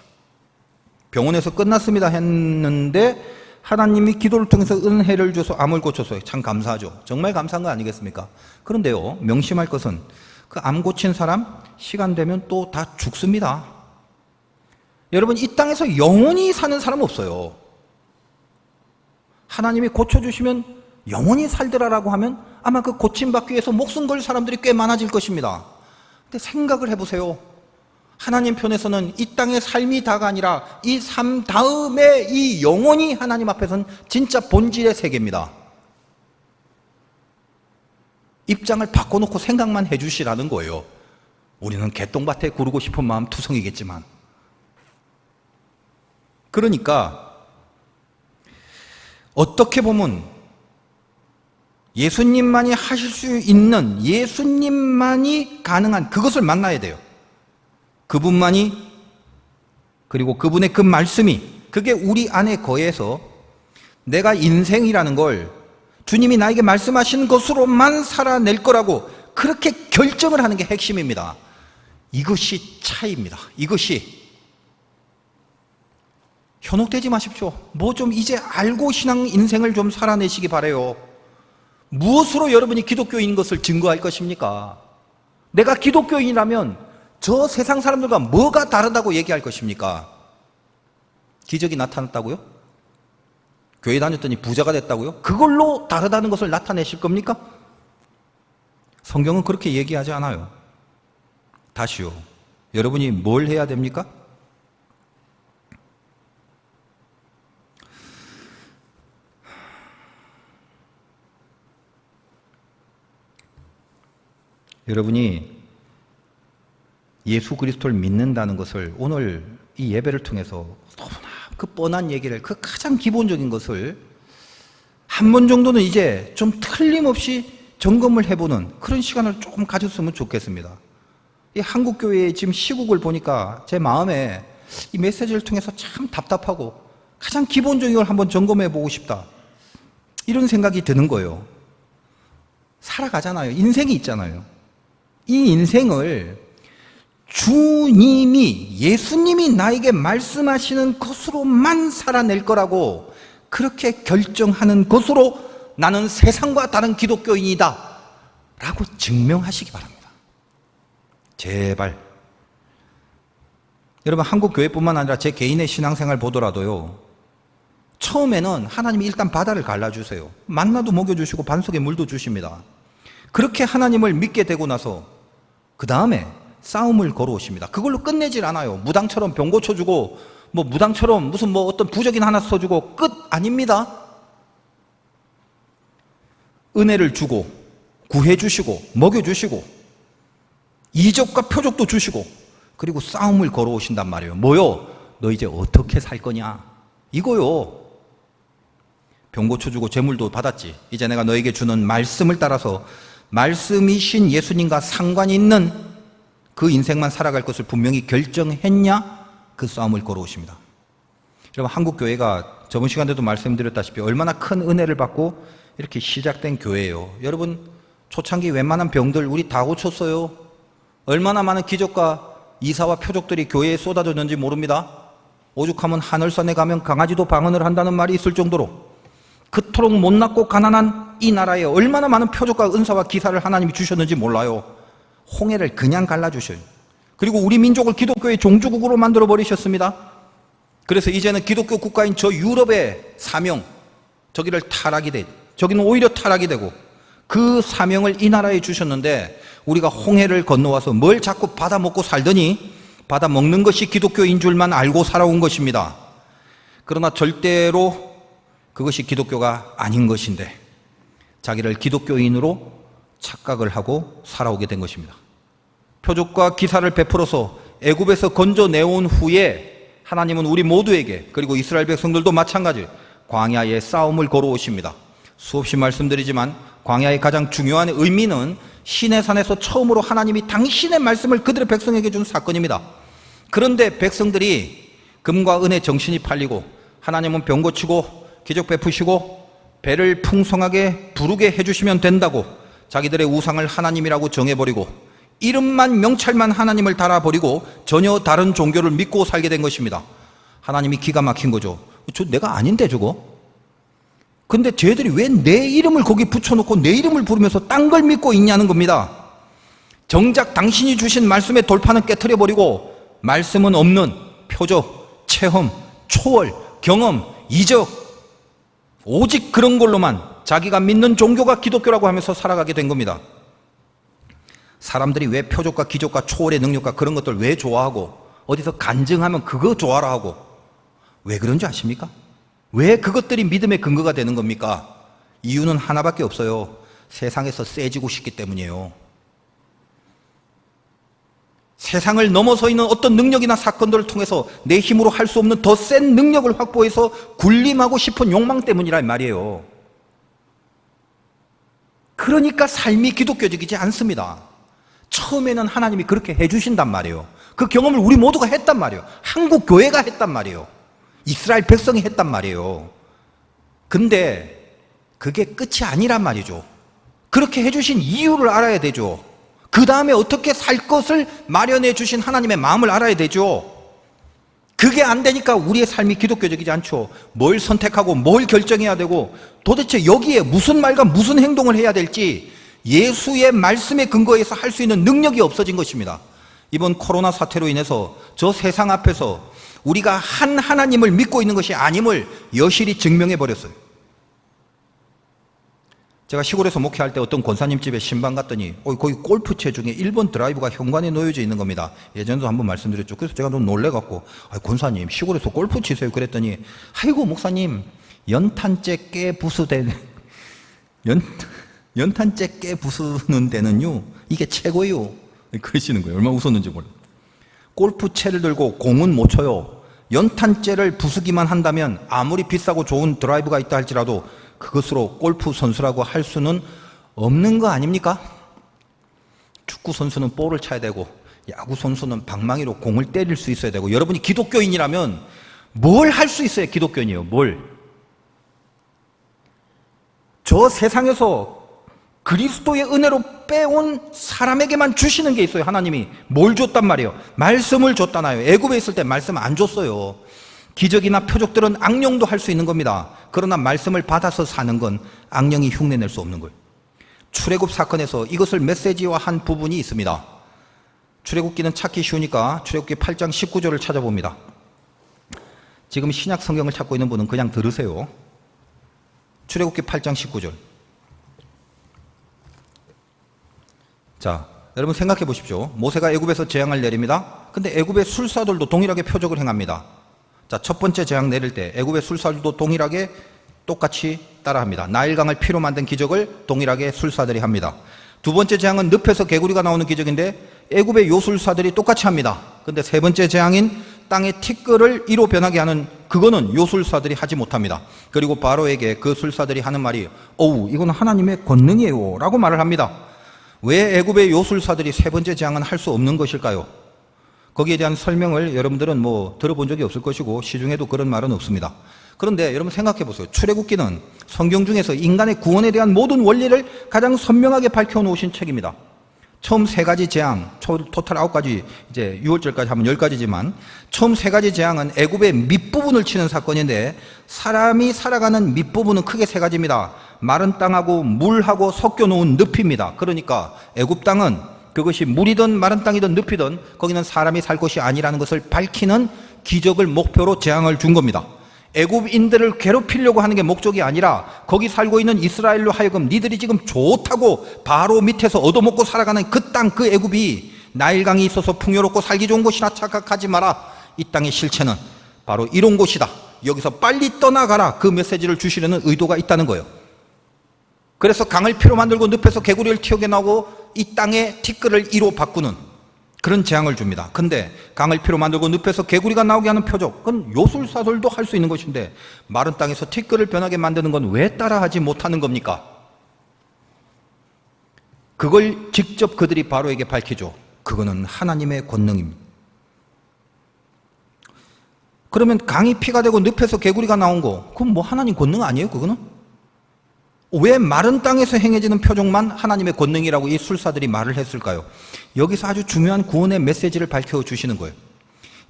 병원에서 끝났습니다 했는데 하나님이 기도를 통해서 은혜를 줘서 암을 고쳤어요. 참 감사하죠. 정말 감사한 거 아니겠습니까? 그런데요, 명심할 것은 그 암 고친 사람 시간 되면 또 다 죽습니다. 여러분 이 땅에서 영원히 사는 사람 없어요. 하나님이 고쳐주시면 영원히 살더라라고 하면 아마 그 고침받기 위해서 목숨 걸 사람들이 꽤 많아질 것입니다. 근데 생각을 해보세요. 하나님 편에서는 이 땅의 삶이 다가 아니라 이 삶 다음에 이 영원히 하나님 앞에서는 진짜 본질의 세계입니다. 입장을 바꿔놓고 생각만 해주시라는 거예요. 우리는 개똥밭에 구르고 싶은 마음 투성이겠지만. 그러니까 어떻게 보면 예수님만이 하실 수 있는, 예수님만이 가능한 그것을 만나야 돼요. 그분만이, 그리고 그분의 그 말씀이, 그게 우리 안에 거해서 내가 인생이라는 걸 주님이 나에게 말씀하신 것으로만 살아낼 거라고 그렇게 결정을 하는 게 핵심입니다. 이것이 차이입니다. 이것이. 현혹되지 마십시오. 뭐 좀 이제 알고 신앙 인생을 좀 살아내시기 바라요. 무엇으로 여러분이 기독교인인 것을 증거할 것입니까? 내가 기독교인이라면 저 세상 사람들과 뭐가 다르다고 얘기할 것입니까? 기적이 나타났다고요? 교회 다녔더니 부자가 됐다고요? 그걸로 다르다는 것을 나타내실 겁니까? 성경은 그렇게 얘기하지 않아요. 다시요. 여러분이 뭘 해야 됩니까? 여러분이 예수 그리스도를 믿는다는 것을 오늘 이 예배를 통해서 너무나 그 뻔한 얘기를, 그 가장 기본적인 것을 한 번 정도는 이제 좀 틀림없이 점검을 해보는 그런 시간을 조금 가졌으면 좋겠습니다. 이 한국교회의 지금 시국을 보니까 제 마음에 이 메시지를 통해서 참 답답하고 가장 기본적인 걸 한번 점검해 보고 싶다, 이런 생각이 드는 거예요. 살아가잖아요. 인생이 있잖아요. 이 인생을 주님이, 예수님이 나에게 말씀하시는 것으로만 살아낼 거라고 그렇게 결정하는 것으로 나는 세상과 다른 기독교인이다 라고 증명하시기 바랍니다. 제발. 여러분 한국 교회뿐만 아니라 제 개인의 신앙생활 보더라도요, 처음에는 하나님이 일단 바다를 갈라주세요. 만나도 먹여주시고 반석에 물도 주십니다. 그렇게 하나님을 믿게 되고 나서 그 다음에 싸움을 걸어오십니다. 그걸로 끝내질 않아요. 무당처럼 병 고쳐주고 뭐 무당처럼 무슨 뭐 어떤 부적인 하나 써주고 끝 아닙니다. 은혜를 주고 구해주시고 먹여주시고 이적과 표적도 주시고 그리고 싸움을 걸어오신단 말이에요. 뭐요? 너 이제 어떻게 살 거냐? 이거요. 병 고쳐주고 재물도 받았지. 이제 내가 너에게 주는 말씀을 따라서 말씀이신 예수님과 상관이 있는 그 인생만 살아갈 것을 분명히 결정했냐? 그 싸움을 걸어오십니다. 여러분 한국교회가 저번 시간에도 말씀드렸다시피 얼마나 큰 은혜를 받고 이렇게 시작된 교회예요. 여러분 초창기 웬만한 병들 우리 다 고쳤어요. 얼마나 많은 기적과 이사와 표적들이 교회에 쏟아졌는지 모릅니다. 오죽하면 하늘산에 가면 강아지도 방언을 한다는 말이 있을 정도로 그토록 못났고 가난한 이 나라에 얼마나 많은 표적과 은사와 기사를 하나님이 주셨는지 몰라요. 홍해를 그냥 갈라주셔요. 그리고 우리 민족을 기독교의 종주국으로 만들어버리셨습니다. 그래서 이제는 기독교 국가인 저 유럽의 사명, 저기를 타락이 돼, 저기는 오히려 타락이 되고, 그 사명을 이 나라에 주셨는데 우리가 홍해를 건너와서 뭘 자꾸 받아먹고 살더니 받아먹는 것이 기독교인 줄만 알고 살아온 것입니다. 그러나 절대로 그것이 기독교가 아닌 것인데 자기를 기독교인으로 착각을 하고 살아오게 된 것입니다. 표적과 기사를 베풀어서 애굽에서 건져내온 후에 하나님은 우리 모두에게, 그리고 이스라엘 백성들도 마찬가지 광야의 싸움을 걸어오십니다. 수없이 말씀드리지만 광야의 가장 중요한 의미는 시내산에서 처음으로 하나님이 당신의 말씀을 그들의 백성에게 준 사건입니다. 그런데 백성들이 금과 은에 정신이 팔리고 하나님은 병 고치고 기적 베푸시고 배를 풍성하게 부르게 해주시면 된다고 자기들의 우상을 하나님이라고 정해버리고 이름만 명찰만 하나님을 달아버리고 전혀 다른 종교를 믿고 살게 된 것입니다. 하나님이 기가 막힌 거죠. 저 내가 아닌데 저거? 근데 쟤들이 왜 내 이름을 거기 붙여놓고 내 이름을 부르면서 딴 걸 믿고 있냐는 겁니다. 정작 당신이 주신 말씀의 돌파는 깨트려버리고 말씀은 없는 표적, 체험, 초월, 경험, 이적, 오직 그런 걸로만 자기가 믿는 종교가 기독교라고 하면서 살아가게 된 겁니다. 사람들이 왜 표적과 기적과 초월의 능력과 그런 것들 왜 좋아하고 어디서 간증하면 그거 좋아라 하고 왜 그런지 아십니까? 왜 그것들이 믿음의 근거가 되는 겁니까? 이유는 하나밖에 없어요. 세상에서 세지고 싶기 때문이에요. 세상을 넘어서 있는 어떤 능력이나 사건들을 통해서 내 힘으로 할 수 없는 더 센 능력을 확보해서 군림하고 싶은 욕망 때문이란 말이에요. 그러니까 삶이 기독교적이지 않습니다. 처음에는 하나님이 그렇게 해주신단 말이에요. 그 경험을 우리 모두가 했단 말이에요. 한국 교회가 했단 말이에요. 이스라엘 백성이 했단 말이에요. 근데 그게 끝이 아니란 말이죠. 그렇게 해주신 이유를 알아야 되죠. 그 다음에 어떻게 살 것을 마련해 주신 하나님의 마음을 알아야 되죠. 그게 안 되니까 우리의 삶이 기독교적이지 않죠. 뭘 선택하고 뭘 결정해야 되고 도대체 여기에 무슨 말과 무슨 행동을 해야 될지 예수의 말씀에 근거해서 할 수 있는 능력이 없어진 것입니다. 이번 코로나 사태로 인해서 저 세상 앞에서 우리가 한 하나님을 믿고 있는 것이 아님을 여실히 증명해 버렸어요. 제가 시골에서 목회할 때 어떤 권사님 집에 신방 갔더니 거기 골프채 중에 1번 드라이브가 현관에 놓여져 있는 겁니다. 예전에도 한번 말씀드렸죠. 그래서 제가 너무 놀래갖고 권사님 시골에서 골프 치세요 그랬더니 아이고 목사님 연탄재 깨 부수대 연탄재 깨 부수는 데는요 이게 최고예요 그러시는 거예요. 얼마나 웃었는지 몰라요. 골프채를 들고 공은 못 쳐요. 연탄재를 부수기만 한다면 아무리 비싸고 좋은 드라이브가 있다 할지라도 그것으로 골프 선수라고 할 수는 없는 거 아닙니까? 축구 선수는 볼을 차야 되고 야구 선수는 방망이로 공을 때릴 수 있어야 되고 여러분이 기독교인이라면 뭘 할 수 있어요? 기독교인이요. 뭘? 저 세상에서 그리스도의 은혜로 빼온 사람에게만 주시는 게 있어요. 하나님이 뭘 줬단 말이에요? 말씀을 줬다나요. 애굽에 있을 때 말씀 안 줬어요. 기적이나 표적들은 악령도 할 수 있는 겁니다. 그러나 말씀을 받아서 사는 건 악령이 흉내낼 수 없는 거예요. 출애굽 사건에서 이것을 메시지화한 부분이 있습니다. 출애굽기는 찾기 쉬우니까 출애굽기 8장 19절을 찾아봅니다. 지금 신약 성경을 찾고 있는 분은 그냥 들으세요. 출애굽기 8장 19절. 자, 여러분 생각해 보십시오. 모세가 애굽에서 재앙을 내립니다. 근데 애굽의 술사들도 동일하게 표적을 행합니다. 자, 첫 번째 재앙 내릴 때 애굽의 술사들도 동일하게 똑같이 따라합니다. 나일강을 피로 만든 기적을 동일하게 술사들이 합니다. 두 번째 재앙은 늪에서 개구리가 나오는 기적인데 애굽의 요술사들이 똑같이 합니다. 근데 세 번째 재앙인 땅의 티끌을 이로 변하게 하는 그거는 요술사들이 하지 못합니다. 그리고 바로에게 그 술사들이 하는 말이 어우 이건 하나님의 권능이에요 라고 말을 합니다. 왜 애굽의 요술사들이 세 번째 재앙은 할 수 없는 것일까요? 거기에 대한 설명을 여러분들은 들어본 적이 없을 것이고 시중에도 그런 말은 없습니다. 그런데 여러분 생각해 보세요. 출애굽기는 성경 중에서 인간의 구원에 대한 모든 원리를 가장 선명하게 밝혀 놓으신 책입니다. 처음 세 가지 재앙, 토탈 9가지, 이제 6월절까지 하면 10가지지만 처음 세 가지 재앙은 애굽의 밑부분을 치는 사건인데 사람이 살아가는 밑부분은 크게 세 가지입니다. 마른 땅하고 물하고 섞여 놓은 늪입니다. 그러니까 애굽 땅은 그것이 물이든 마른 땅이든 늪이든 거기는 사람이 살 곳이 아니라는 것을 밝히는 기적을 목표로 재앙을 준 겁니다. 애굽인들을 괴롭히려고 하는 게 목적이 아니라 거기 살고 있는 이스라엘로 하여금 니들이 지금 좋다고 바로 밑에서 얻어먹고 살아가는 그 땅, 그 애굽이 나일강이 있어서 풍요롭고 살기 좋은 곳이라 착각하지 마라. 이 땅의 실체는 바로 이런 곳이다. 여기서 빨리 떠나가라. 그 메시지를 주시려는 의도가 있다는 거예요. 그래서 강을 피로 만들고 늪에서 개구리를 튀어게 나오고 이 땅의 티끌을 이로 바꾸는 그런 재앙을 줍니다. 근데 강을 피로 만들고 늪에서 개구리가 나오게 하는 표적, 그건 요술사들도 할 수 있는 것인데 마른 땅에서 티끌을 변하게 만드는 건 왜 따라하지 못하는 겁니까? 그걸 직접 그들이 바로에게 밝히죠. 그거는 하나님의 권능입니다. 그러면 강이 피가 되고 늪에서 개구리가 나온 거, 그건 뭐 하나님 권능 아니에요? 그거는? 왜 마른 땅에서 행해지는 표적만 하나님의 권능이라고 이 술사들이 말을 했을까요? 여기서 아주 중요한 구원의 메시지를 밝혀주시는 거예요.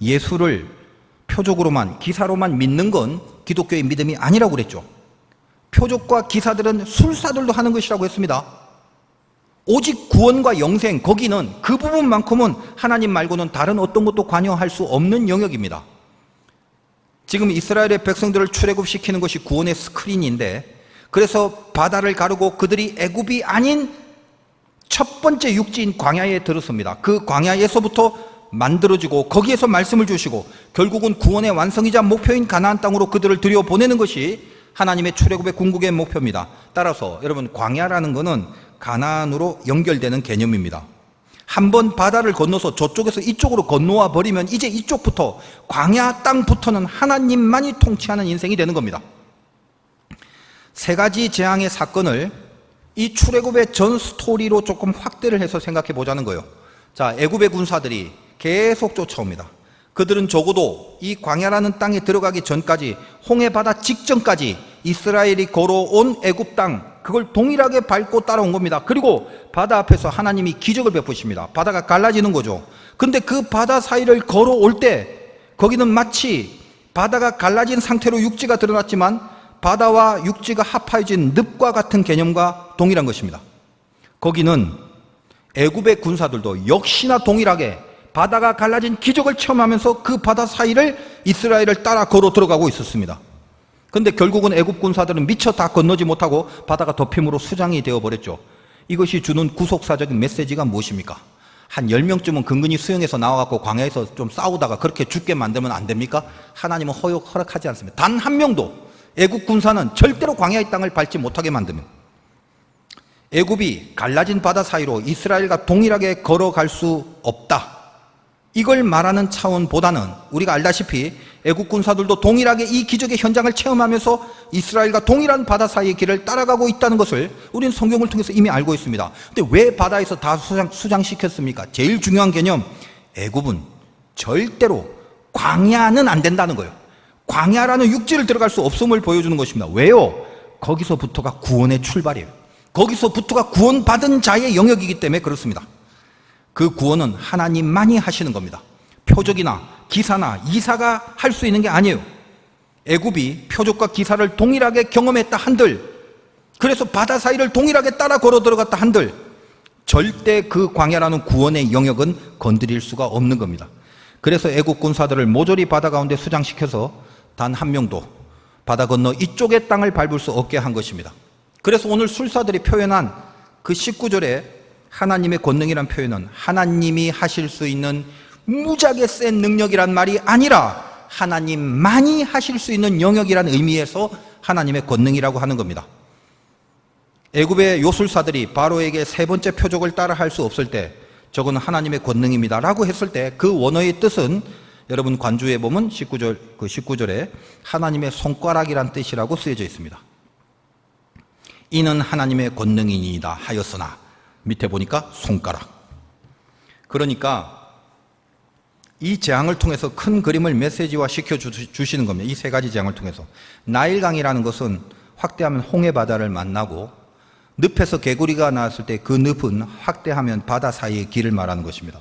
예수를 표적으로만, 기사로만 믿는 건 기독교의 믿음이 아니라고 그랬죠. 표적과 기사들은 술사들도 하는 것이라고 했습니다. 오직 구원과 영생, 거기는 그 부분만큼은 하나님 말고는 다른 어떤 것도 관여할 수 없는 영역입니다. 지금 이스라엘의 백성들을 출애굽시키는 것이 구원의 스크린인데, 그래서 바다를 가르고 그들이 애굽이 아닌 첫 번째 육지인 광야에 들었습니다. 그 광야에서부터 만들어지고 거기에서 말씀을 주시고 결국은 구원의 완성이자 목표인 가나안 땅으로 그들을 들여보내는 것이 하나님의 출애굽의 궁극의 목표입니다. 따라서 여러분, 광야라는 것은 가나안으로 연결되는 개념입니다. 한번 바다를 건너서 저쪽에서 이쪽으로 건너와 버리면 이제 이쪽부터, 광야 땅부터는 하나님만이 통치하는 인생이 되는 겁니다. 세 가지 재앙의 사건을 이 출애굽의 전 스토리로 조금 확대를 해서 생각해 보자는 거예요. 자, 애굽의 군사들이 계속 쫓아옵니다. 그들은 적어도 이 광야라는 땅에 들어가기 전까지, 홍해 바다 직전까지 이스라엘이 걸어온 애굽 땅, 그걸 동일하게 밟고 따라온 겁니다. 그리고 바다 앞에서 하나님이 기적을 베푸십니다. 바다가 갈라지는 거죠. 근데 그 바다 사이를 걸어올 때 거기는 마치 바다가 갈라진 상태로 육지가 드러났지만 바다와 육지가 합하여진 늪과 같은 개념과 동일한 것입니다. 거기는 애굽의 군사들도 역시나 동일하게 바다가 갈라진 기적을 체험하면서 그 바다 사이를 이스라엘을 따라 걸어 들어가고 있었습니다. 그런데 결국은 애굽 군사들은 미처 다 건너지 못하고 바다가 덮임으로 수장이 되어버렸죠. 이것이 주는 구속사적인 메시지가 무엇입니까? 한 10명쯤은 근근히 수영해서 나와갖고 광야에서 좀 싸우다가 그렇게 죽게 만들면 안 됩니까? 하나님은 허락하지 않습니다. 단 한 명도 애굽 군사는 절대로 광야의 땅을 밟지 못하게 만듭니다. 애굽이 갈라진 바다 사이로 이스라엘과 동일하게 걸어갈 수 없다, 이걸 말하는 차원보다는 우리가 알다시피 애국 군사들도 동일하게 이 기적의 현장을 체험하면서 이스라엘과 동일한 바다 사이의 길을 따라가고 있다는 것을 우리는 성경을 통해서 이미 알고 있습니다. 근데 왜 바다에서 다 수장시켰습니까? 제일 중요한 개념, 애굽은 절대로 광야는 안 된다는 거예요. 광야라는 육지를 들어갈 수 없음을 보여주는 것입니다. 왜요? 거기서부터가 구원의 출발이에요. 거기서부터가 구원받은 자의 영역이기 때문에 그렇습니다. 그 구원은 하나님만이 하시는 겁니다. 표적이나 기사나 이사가 할 수 있는 게 아니에요. 애굽이 표적과 기사를 동일하게 경험했다 한들, 그래서 바다 사이를 동일하게 따라 걸어 들어갔다 한들 절대 그 광야라는 구원의 영역은 건드릴 수가 없는 겁니다. 그래서 애굽 군사들을 모조리 바다 가운데 수장시켜서 단 한 명도 바다 건너 이쪽의 땅을 밟을 수 없게 한 것입니다. 그래서 오늘 술사들이 표현한 그 19절에 하나님의 권능이란 표현은 하나님이 하실 수 있는 무지하게 센 능력이란 말이 아니라 하나님만이 하실 수 있는 영역이란 의미에서 하나님의 권능이라고 하는 겁니다. 애굽의 요술사들이 바로에게 세 번째 표적을 따라 할 수 없을 때 저건 하나님의 권능입니다 라고 했을 때 그 원어의 뜻은 여러분 관주에 보면 19절에 하나님의 손가락이란 뜻이라고 쓰여져 있습니다. 이는 하나님의 권능이니이다 하였으나, 밑에 보니까 손가락. 그러니까 이 재앙을 통해서 큰 그림을 메시지화 시켜주시는 겁니다. 이 세 가지 재앙을 통해서. 나일강이라는 것은 확대하면 홍해 바다를 만나고, 늪에서 개구리가 나왔을 때 그 늪은 확대하면 바다 사이의 길을 말하는 것입니다.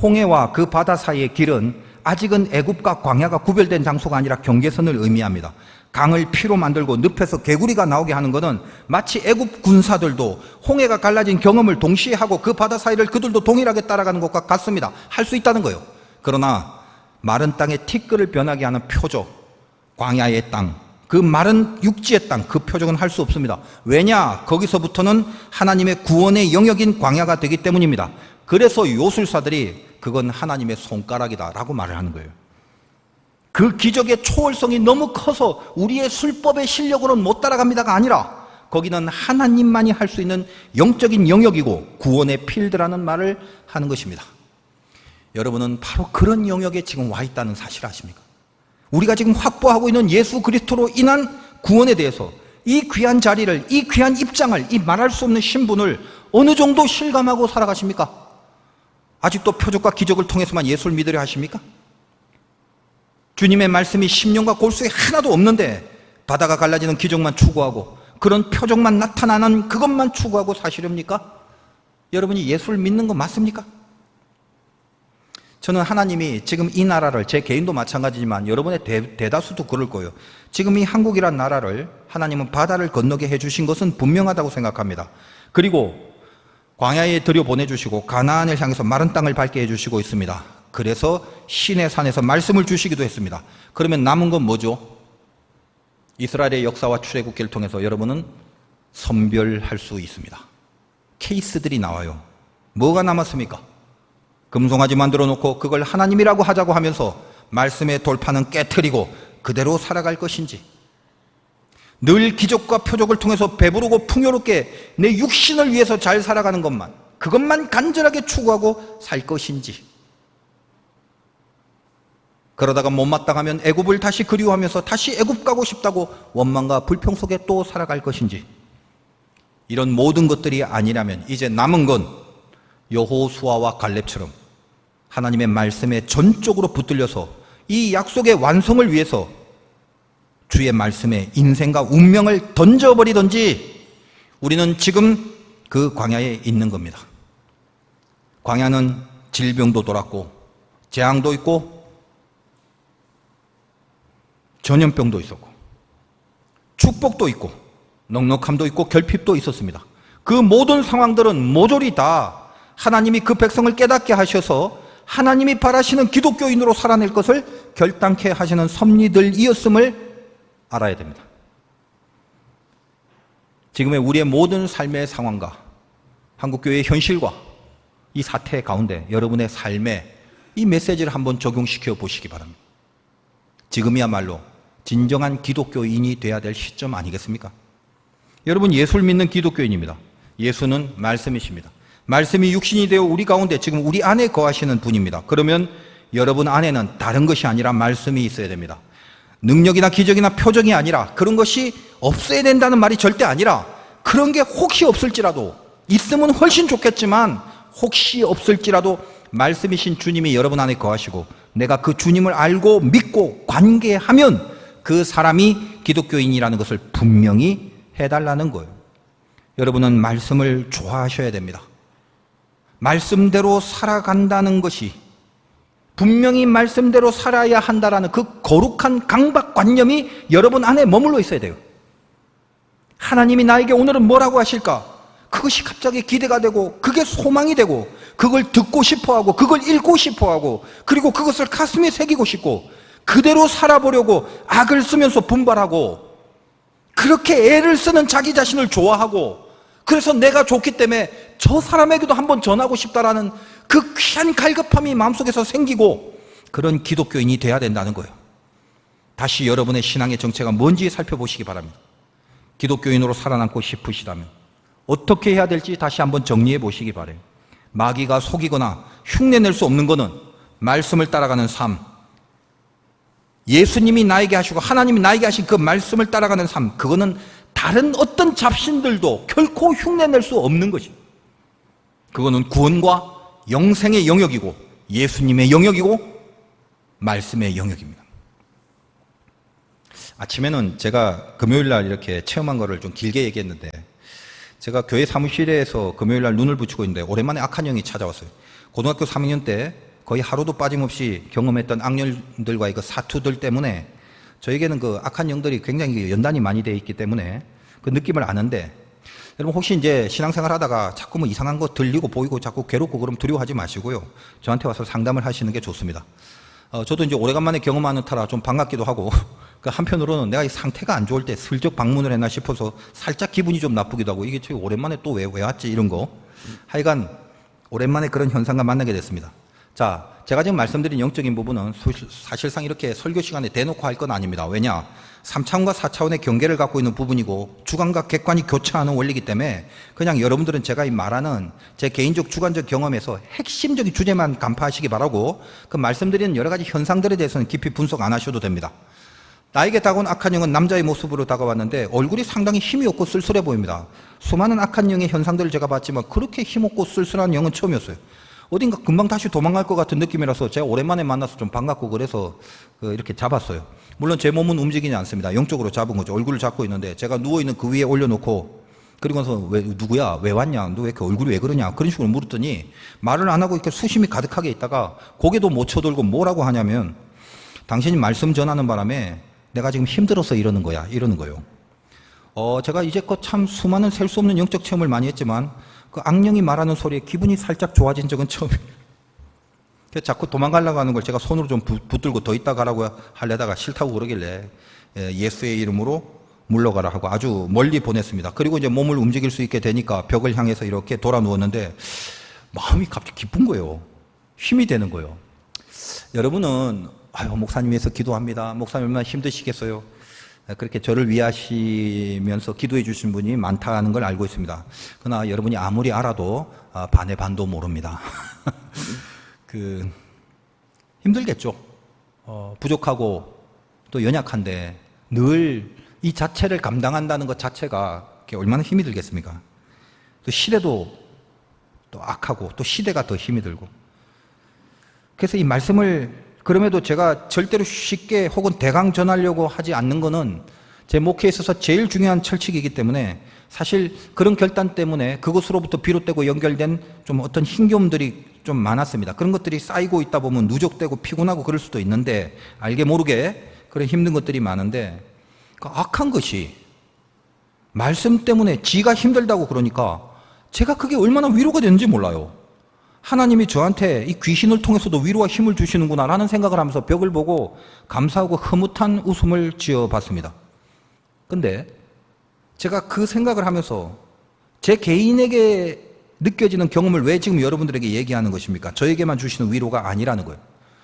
홍해와 그 바다 사이의 길은 아직은 애굽과 광야가 구별된 장소가 아니라 경계선을 의미합니다. 강을 피로 만들고 늪에서 개구리가 나오게 하는 것은 마치 애굽 군사들도 홍해가 갈라진 경험을 동시에 하고 그 바다 사이를 그들도 동일하게 따라가는 것과 같습니다. 할 수 있다는 거예요. 그러나 마른 땅에 티끌을 변하게 하는 표적, 광야의 땅, 그 마른 육지의 땅, 그 표적은 할 수 없습니다. 왜냐? 거기서부터는 하나님의 구원의 영역인 광야가 되기 때문입니다. 그래서 요술사들이 그건 하나님의 손가락이다 라고 말을 하는 거예요. 그 기적의 초월성이 너무 커서 우리의 술법의 실력으로는 못 따라갑니다가 아니라 거기는 하나님만이 할 수 있는 영적인 영역이고 구원의 필드라는 말을 하는 것입니다. 여러분은 바로 그런 영역에 지금 와 있다는 사실 아십니까? 우리가 지금 확보하고 있는 예수 그리스도로 인한 구원에 대해서 이 귀한 자리를, 이 귀한 입장을, 이 말할 수 없는 신분을 어느 정도 실감하고 살아가십니까? 아직도 표적과 기적을 통해서만 예수를 믿으려 하십니까? 주님의 말씀이 심령과 골수에 하나도 없는데 바다가 갈라지는 기적만 추구하고 그런 표적만 나타나는 그것만 추구하고 사시렵니까? 여러분이 예수를 믿는 거 맞습니까? 저는 하나님이 지금 이 나라를, 제 개인도 마찬가지지만 여러분의 대다수도 그럴 거예요. 지금 이 한국이란 나라를 하나님은 바다를 건너게 해주신 것은 분명하다고 생각합니다. 그리고 광야에 들여보내주시고 가나안을 향해서 마른 땅을 밟게 해주시고 있습니다. 그래서 시내 산에서 말씀을 주시기도 했습니다. 그러면 남은 건 뭐죠? 이스라엘의 역사와 출애굽기를 통해서 여러분은 선별할 수 있습니다. 케이스들이 나와요. 뭐가 남았습니까? 금송아지 만들어 놓고 그걸 하나님이라고 하자고 하면서 말씀의 돌파는 깨트리고 그대로 살아갈 것인지, 늘 기적과 표적을 통해서 배부르고 풍요롭게 내 육신을 위해서 잘 살아가는 것만, 그것만 간절하게 추구하고 살 것인지, 그러다가 못마땅하면 애굽을 다시 그리워하면서 다시 애굽 가고 싶다고 원망과 불평 속에 또 살아갈 것인지, 이런 모든 것들이 아니라면 이제 남은 건 여호수아와 갈렙처럼 하나님의 말씀에 전적으로 붙들려서 이 약속의 완성을 위해서 주의 말씀에 인생과 운명을 던져버리든지, 우리는 지금 그 광야에 있는 겁니다. 광야는 질병도 돌았고 재앙도 있고 전염병도 있었고 축복도 있고 넉넉함도 있고 결핍도 있었습니다. 그 모든 상황들은 모조리 다 하나님이 그 백성을 깨닫게 하셔서 하나님이 바라시는 기독교인으로 살아낼 것을 결단케 하시는 섭리들이었음을 알아야 됩니다. 지금의 우리의 모든 삶의 상황과 한국교회의 현실과 이 사태 가운데 여러분의 삶에 이 메시지를 한번 적용시켜 보시기 바랍니다. 지금이야말로 진정한 기독교인이 돼야 될 시점 아니겠습니까? 여러분, 예수를 믿는 기독교인입니다. 예수는 말씀이십니다. 말씀이 육신이 되어 우리 가운데, 지금 우리 안에 거하시는 분입니다. 그러면 여러분 안에는 다른 것이 아니라 말씀이 있어야 됩니다. 능력이나 기적이나 표적이 아니라, 그런 것이 없어야 된다는 말이 절대 아니라, 그런 게 혹시 없을지라도, 있으면 훨씬 좋겠지만 혹시 없을지라도 말씀이신 주님이 여러분 안에 거하시고 내가 그 주님을 알고 믿고 관계하면 그 사람이 기독교인이라는 것을 분명히 해달라는 거예요. 여러분은 말씀을 좋아하셔야 됩니다. 말씀대로 살아간다는 것이, 분명히 말씀대로 살아야 한다라는 그 거룩한 강박관념이 여러분 안에 머물러 있어야 돼요. 하나님이 나에게 오늘은 뭐라고 하실까? 그것이 갑자기 기대가 되고 그게 소망이 되고 그걸 듣고 싶어하고 그걸 읽고 싶어하고 그리고 그것을 가슴에 새기고 싶고 그대로 살아보려고 악을 쓰면서 분발하고 그렇게 애를 쓰는 자기 자신을 좋아하고, 그래서 내가 좋기 때문에 저 사람에게도 한번 전하고 싶다라는 그 귀한 갈급함이 마음속에서 생기고, 그런 기독교인이 돼야 된다는 거예요. 다시 여러분의 신앙의 정체가 뭔지 살펴보시기 바랍니다. 기독교인으로 살아남고 싶으시다면 어떻게 해야 될지 다시 한번 정리해 보시기 바라요. 마귀가 속이거나 흉내낼 수 없는 것은 말씀을 따라가는 삶, 예수님이 나에게 하시고 하나님이 나에게 하신 그 말씀을 따라가는 삶, 그거는 다른 어떤 잡신들도 결코 흉내낼 수 없는 것입니다. 그거는 구원과 영생의 영역이고 예수님의 영역이고 말씀의 영역입니다. 아침에는 제가 금요일날 이렇게 체험한 거를 좀 길게 얘기했는데, 제가 교회 사무실에서 금요일날 눈을 붙이고 있는데 오랜만에 악한 영이 찾아왔어요. 고등학교 3학년 때 거의 하루도 빠짐없이 경험했던 악령들과의 그 사투들 때문에 저에게는 그 악한 영들이 굉장히 연단이 많이 되어 있기 때문에 그 느낌을 아는데, 여러분 혹시 이제 신앙생활 하다가 자꾸 뭐 이상한 거 들리고 보이고 자꾸 괴롭고 그럼 두려워하지 마시고요. 저한테 와서 상담을 하시는 게 좋습니다. 저도 이제 오래간만에 경험하는 터라 좀 반갑기도 하고 그 한편으로는 내가 이 상태가 안 좋을 때 슬쩍 방문을 했나 싶어서 살짝 기분이 좀 나쁘기도 하고 이게 저기 오랜만에 또 왜 왔지 이런 거. 하여간 오랜만에 그런 현상과 만나게 됐습니다. 자, 제가 지금 말씀드린 영적인 부분은 사실상 이렇게 설교 시간에 대놓고 할 건 아닙니다. 왜냐? 3차원과 4차원의 경계를 갖고 있는 부분이고 주관과 객관이 교차하는 원리이기 때문에 그냥 여러분들은 제가 이 말하는 제 개인적 주관적 경험에서 핵심적인 주제만 간파하시기 바라고 그 말씀드리는 여러 가지 현상들에 대해서는 깊이 분석 안 하셔도 됩니다. 나에게 다가온 악한 영은 남자의 모습으로 다가왔는데 얼굴이 상당히 힘이 없고 쓸쓸해 보입니다. 수많은 악한 영의 현상들을 제가 봤지만 그렇게 힘없고 쓸쓸한 영은 처음이었어요. 어딘가 금방 다시 도망갈 것 같은 느낌이라서 제가 오랜만에 만나서 좀 반갑고 그래서 이렇게 잡았어요. 물론 제 몸은 움직이지 않습니다. 영적으로 잡은 거죠. 얼굴을 잡고 있는데 제가 누워있는 그 위에 올려놓고 그리고서 왜 누구야? 왜 왔냐? 너 왜 이렇게 얼굴이 왜 그러냐? 그런 식으로 물었더니 말을 안 하고 이렇게 수심이 가득하게 있다가 고개도 못 쳐들고 뭐라고 하냐면 당신이 말씀 전하는 바람에 내가 지금 힘들어서 이러는 거야. 이러는 거예요. 제가 이제껏 참 수많은 셀 수 없는 영적 체험을 많이 했지만 그 악령이 말하는 소리에 기분이 살짝 좋아진 적은 처음이에요. 그래서 자꾸 도망가려고 하는 걸 제가 손으로 좀 붙들고 더 있다 가라고 하려다가 싫다고 그러길래 예수의 이름으로 물러가라 하고 아주 멀리 보냈습니다. 그리고 이제 몸을 움직일 수 있게 되니까 벽을 향해서 이렇게 돌아 누웠는데 마음이 갑자기 기쁜 거예요. 힘이 되는 거예요. 여러분은 목사님 위해서 기도합니다. 목사님 얼마나 힘드시겠어요. 그렇게 저를 위하시면서 기도해 주신 분이 많다는 걸 알고 있습니다. 그러나 여러분이 아무리 알아도 반의 반도 모릅니다. 힘들겠죠. 부족하고 또 연약한데 늘 이 자체를 감당한다는 것 자체가 얼마나 힘이 들겠습니까? 또 시대도 또 악하고 또 시대가 더 힘이 들고. 그래서 이 말씀을 그럼에도 제가 절대로 쉽게 혹은 대강 전하려고 하지 않는 것은 제 목회에 있어서 제일 중요한 철칙이기 때문에 사실 그런 결단 때문에 그것으로부터 비롯되고 연결된 좀 어떤 힘겨움들이 좀 많았습니다. 그런 것들이 쌓이고 있다 보면 누적되고 피곤하고 그럴 수도 있는데 알게 모르게 그런 힘든 것들이 많은데 그 악한 것이 말씀 때문에 지가 힘들다고 그러니까 제가 그게 얼마나 위로가 되는지 몰라요. 하나님이 저한테 이 귀신을 통해서도 위로와 힘을 주시는구나 라는 생각을 하면서 벽을 보고 감사하고 흐뭇한 웃음을 지어봤습니다. 근데 제가 그 생각을 하면서 제 개인에게 느껴지는 경험을 왜 지금 여러분들에게 얘기하는 것입니까? 저에게만 주시는 위로가 아니라는 거예요.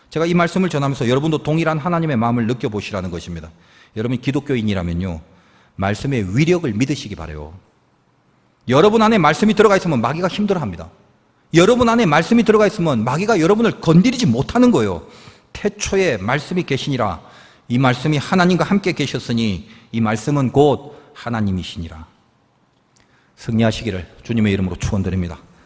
제가 이 말씀을 전하면서 여러분도 동일한 하나님의 마음을 느껴보시라는 것입니다. 여러분이 기독교인이라면요, 말씀의 위력을 믿으시기 바라요. 여러분 안에 말씀이 들어가 있으면 마귀가 힘들어합니다. 여러분 안에 말씀이 들어가 있으면 마귀가 여러분을 건드리지 못하는 거예요. 태초에 말씀이 계시니라. 이 말씀이 하나님과 함께 계셨으니 이 말씀은 곧 하나님이시니라. 승리하시기를 주님의 이름으로 축원드립니다.